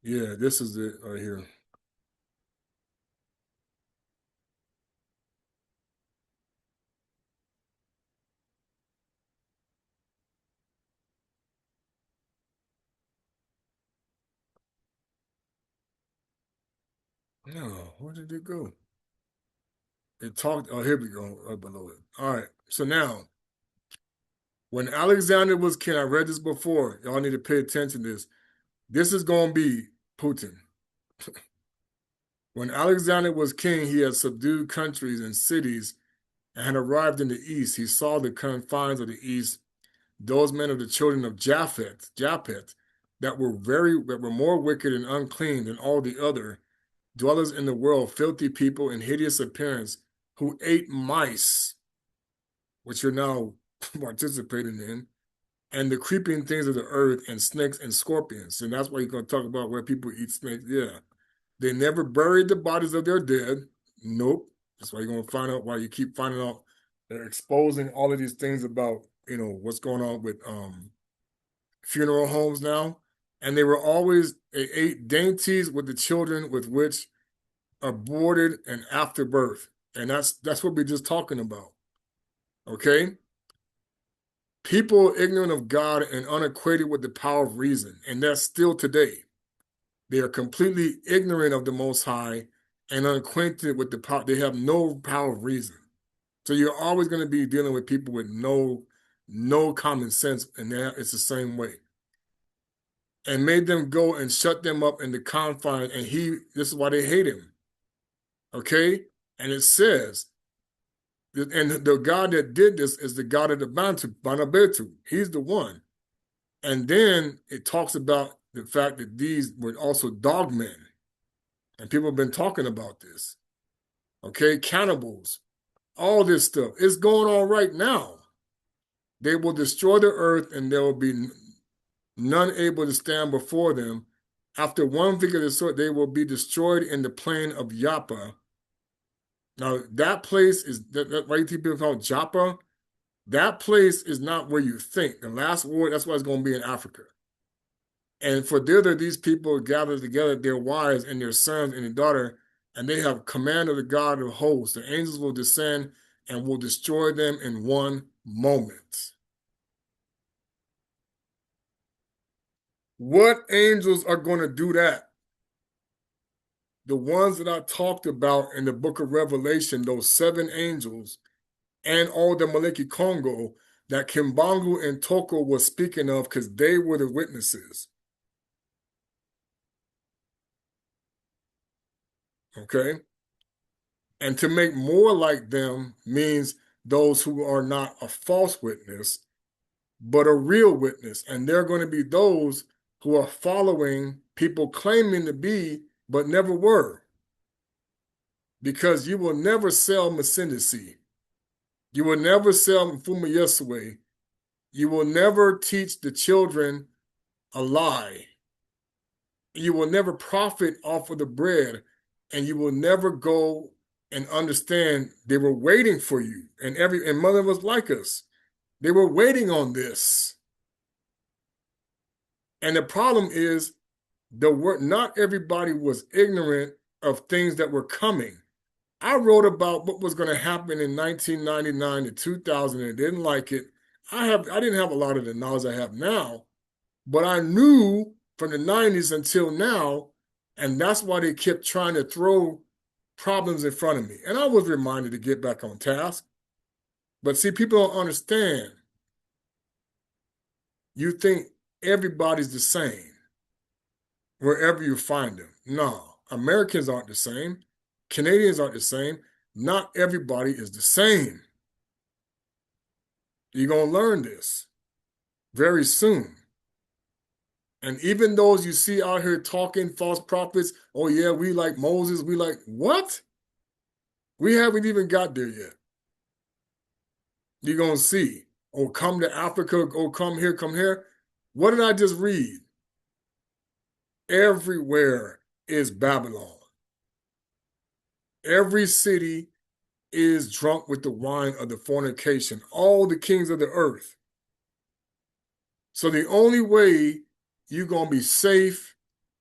Yeah, this is it right here. No, where did it go? It talked, oh, here we go, right below it. All right, so now, when Alexander was king, I read this before. Y'all need to pay attention to this. This is going to be Putin. When Alexander was king, he had subdued countries and cities and had arrived in the east. He saw the confines of the east, those men of the children of Japheth, that were more wicked and unclean than all the other dwellers in the world, filthy people in hideous appearance, who ate mice, which you're now participating in, and the creeping things of the earth, and snakes and scorpions. And that's why you're going to talk about where people eat snakes. Yeah. They never buried the bodies of their dead. Nope. That's why you're going to find out why you keep finding out they're exposing all of these things about, what's going on with funeral homes now. And they ate dainties with the children with which aborted and after birth. And that's what we're just talking about. Okay? People ignorant of God and unacquainted with the power of reason. And that's still today. They are completely ignorant of the Most High and unacquainted with the power. They have no power of reason. So you're always going to be dealing with people with no common sense, and it's the same way. And made them go and shut them up in the confines, and this is why they hate him. Okay? And it says, and the God that did this is the God of the Banabetu. He's the one. And then it talks about the fact that these were also dogmen. And people have been talking about this. Okay? Cannibals. All this stuff. It's going on right now. They will destroy the earth, and there will be none able to stand before them. After one figure of the sort, they will be destroyed in the plain of Joppa. Now, that place is, that why people call it Joppa? That place is not where you think. The last war, that's why it's going to be in Africa. And for thither, these people gather together their wives and their sons and their daughter, and they have command of the God of hosts. The angels will descend and will destroy them in one moment. What angels are going to do that? The ones that I talked about in the book of Revelation, those 7 angels, and all the Maleki Congo that Kimbangu and Toko was speaking of, because they were the witnesses. Okay? And to make more like them means those who are not a false witness, but a real witness. And they're going to be those who are following people claiming to be, but never were. because you will never sell Masinisi. You will never sell Mfuma Yeswe. You will never teach the children a lie. You will never profit off of the bread, and you will never go and understand they were waiting for you. And mother was like us. They were waiting on this. And the problem is not everybody was ignorant of things that were coming. I wrote about what was going to happen in 1999 to 2000 and didn't like it. I didn't have a lot of the knowledge I have now, but I knew from the 90s until now, and that's why they kept trying to throw problems in front of me. And I was reminded to get back on task. But see, people don't understand. You think everybody's the same wherever you find them. No, Americans aren't the same. Canadians aren't the same. Not everybody is the same. You're going to learn this very soon. And even those you see out here talking false prophets, oh yeah, we like Moses, we like, what? We haven't even got there yet. You're going to see, oh, come to Africa, oh, come here, come here. What did I just read? Everywhere is Babylon. Every city is drunk with the wine of the fornication, all the kings of the earth. So the only way you're going to be safe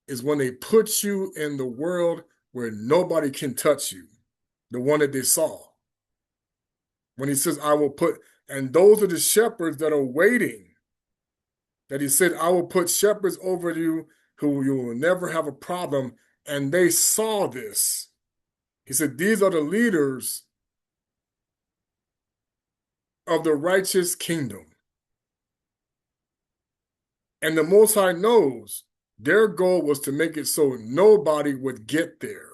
is when they put you in the world where nobody can touch you, the one that they saw. When he says, I will put, and those are the shepherds that are waiting, that he said, I will put shepherds over you who you will never have a problem. And they saw this. He said, these are the leaders of the righteous kingdom. And the Most High knows their goal was to make it so nobody would get there.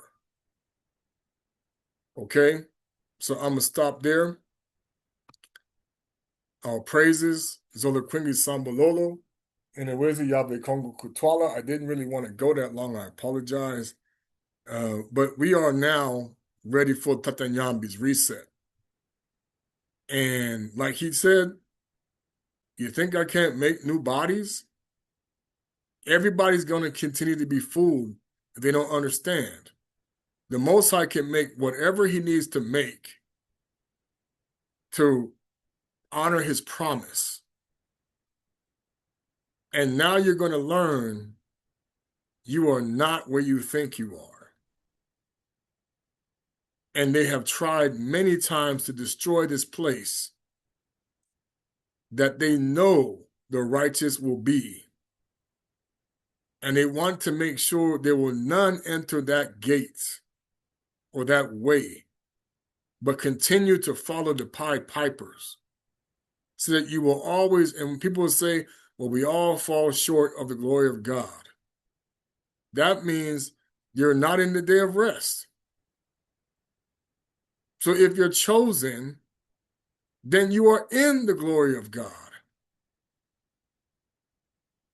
Okay? So I'm going to stop there. Our praises, Zola Quingi Sambololo, and Ewezi Yahweh Kongo Kutwala. I didn't really want to go that long. I apologize. But we are now ready for Tata Nyambe's reset. And like he said, you think I can't make new bodies? Everybody's going to continue to be fooled if they don't understand. The Most High can make whatever he needs to make to honor his promise. And now you're going to learn you are not where you think you are. And they have tried many times to destroy this place that they know the righteous will be. And they want to make sure there will none enter that gate or that way, but continue to follow the Pied Pipers so that you will always, and when people say, well, we all fall short of the glory of God, that means you're not in the day of rest. So if you're chosen, then you are in the glory of God.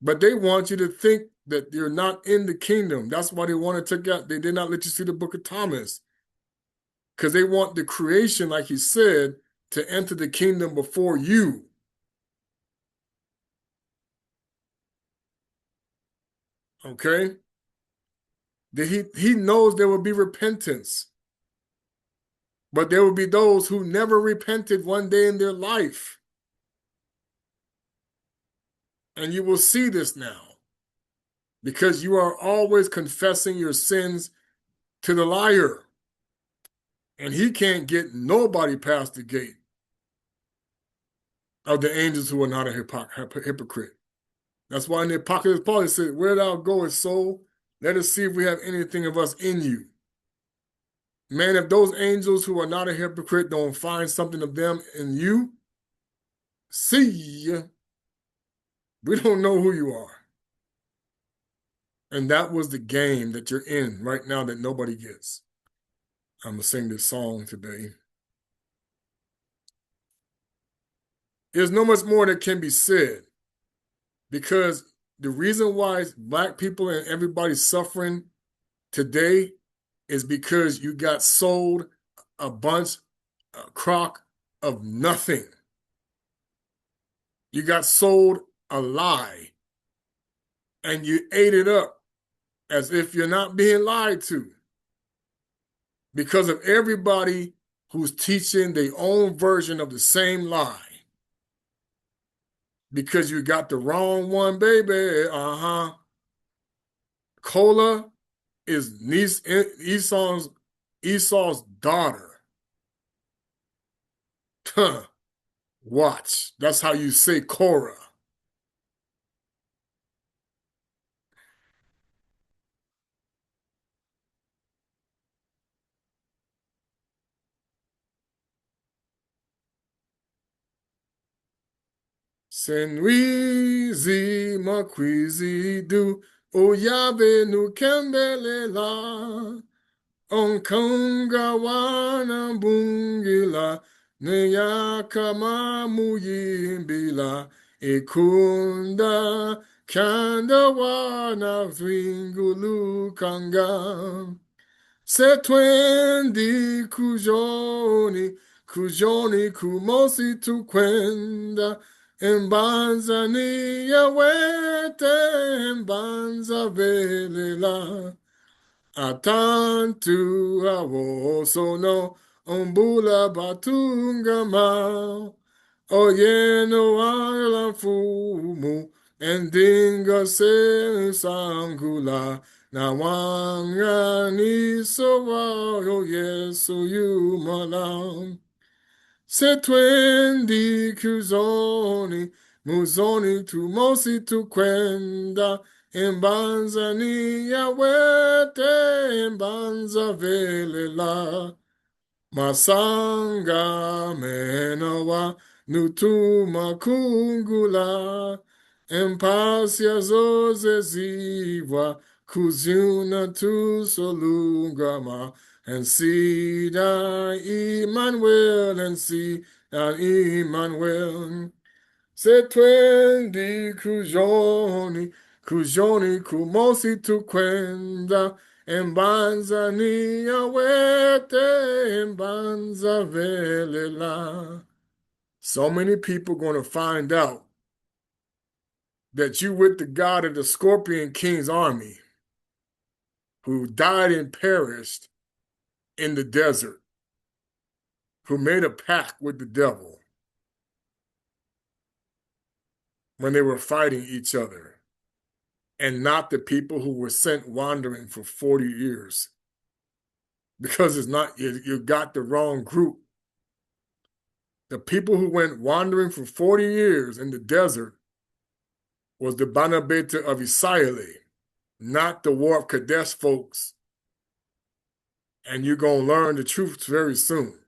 But they want you to think that you're not in the kingdom. That's why they want to take out, they did not let you see the book of Thomas. Because they want the creation, like he said, to enter the kingdom before you. Okay? That he knows there will be repentance. But there will be those who never repented one day in their life. And you will see this now. Because you are always confessing your sins to the liar. And he can't get nobody past the gate of the angels who are not a hypocrite. That's why in the Apocalypse Paul said, where thou goest, soul, let us see if we have anything of us in you. Man, if those angels who are not a hypocrite don't find something of them in you, see ya. We don't know who you are. And that was the game that you're in right now that nobody gets. I'm going to sing this song today. There's no much more that can be said, because the reason why Black people and everybody's suffering today is because you got sold a crock of nothing. You got sold a lie and you ate it up as if you're not being lied to because of everybody who's teaching their own version of the same lie. Because you got the wrong one, baby. Cola is Esau's daughter. Watch. That's how you say Korah. Senwizi makwizi du oyabe nu kembelela onkonga wana bungila neyakama muyimbila ekunda kanda wana zwingulu kanga setwendi kujoni kumosi tukwenda embanza niyawete embanza velela atantu awoso no ombula batungama oyeno ala fumu endinga se sangula na wanga ni sowa o yesu yumala setwendi muzoni tumosi tukwenda embanza niyawete embanza velela masanga menawa nutuma kungula empasia zoze ziwa kuzuna tu solungama and see that Emmanuel and see that Emmanuel setwendi kujoni kumosi tukwenda embanza niyawete embanza velela. So many people going to find out that you with the God of the Scorpion King's army who died and perished in the desert, who made a pact with the devil when they were fighting each other, and not the people who were sent wandering for 40 years. Because it's not, you got the wrong group. The people who went wandering for 40 years in the desert was the Bana Beta of Isiale, not the War of Kadesh folks. And you're going to learn the truth very soon.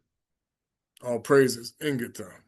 All praises, Ingita.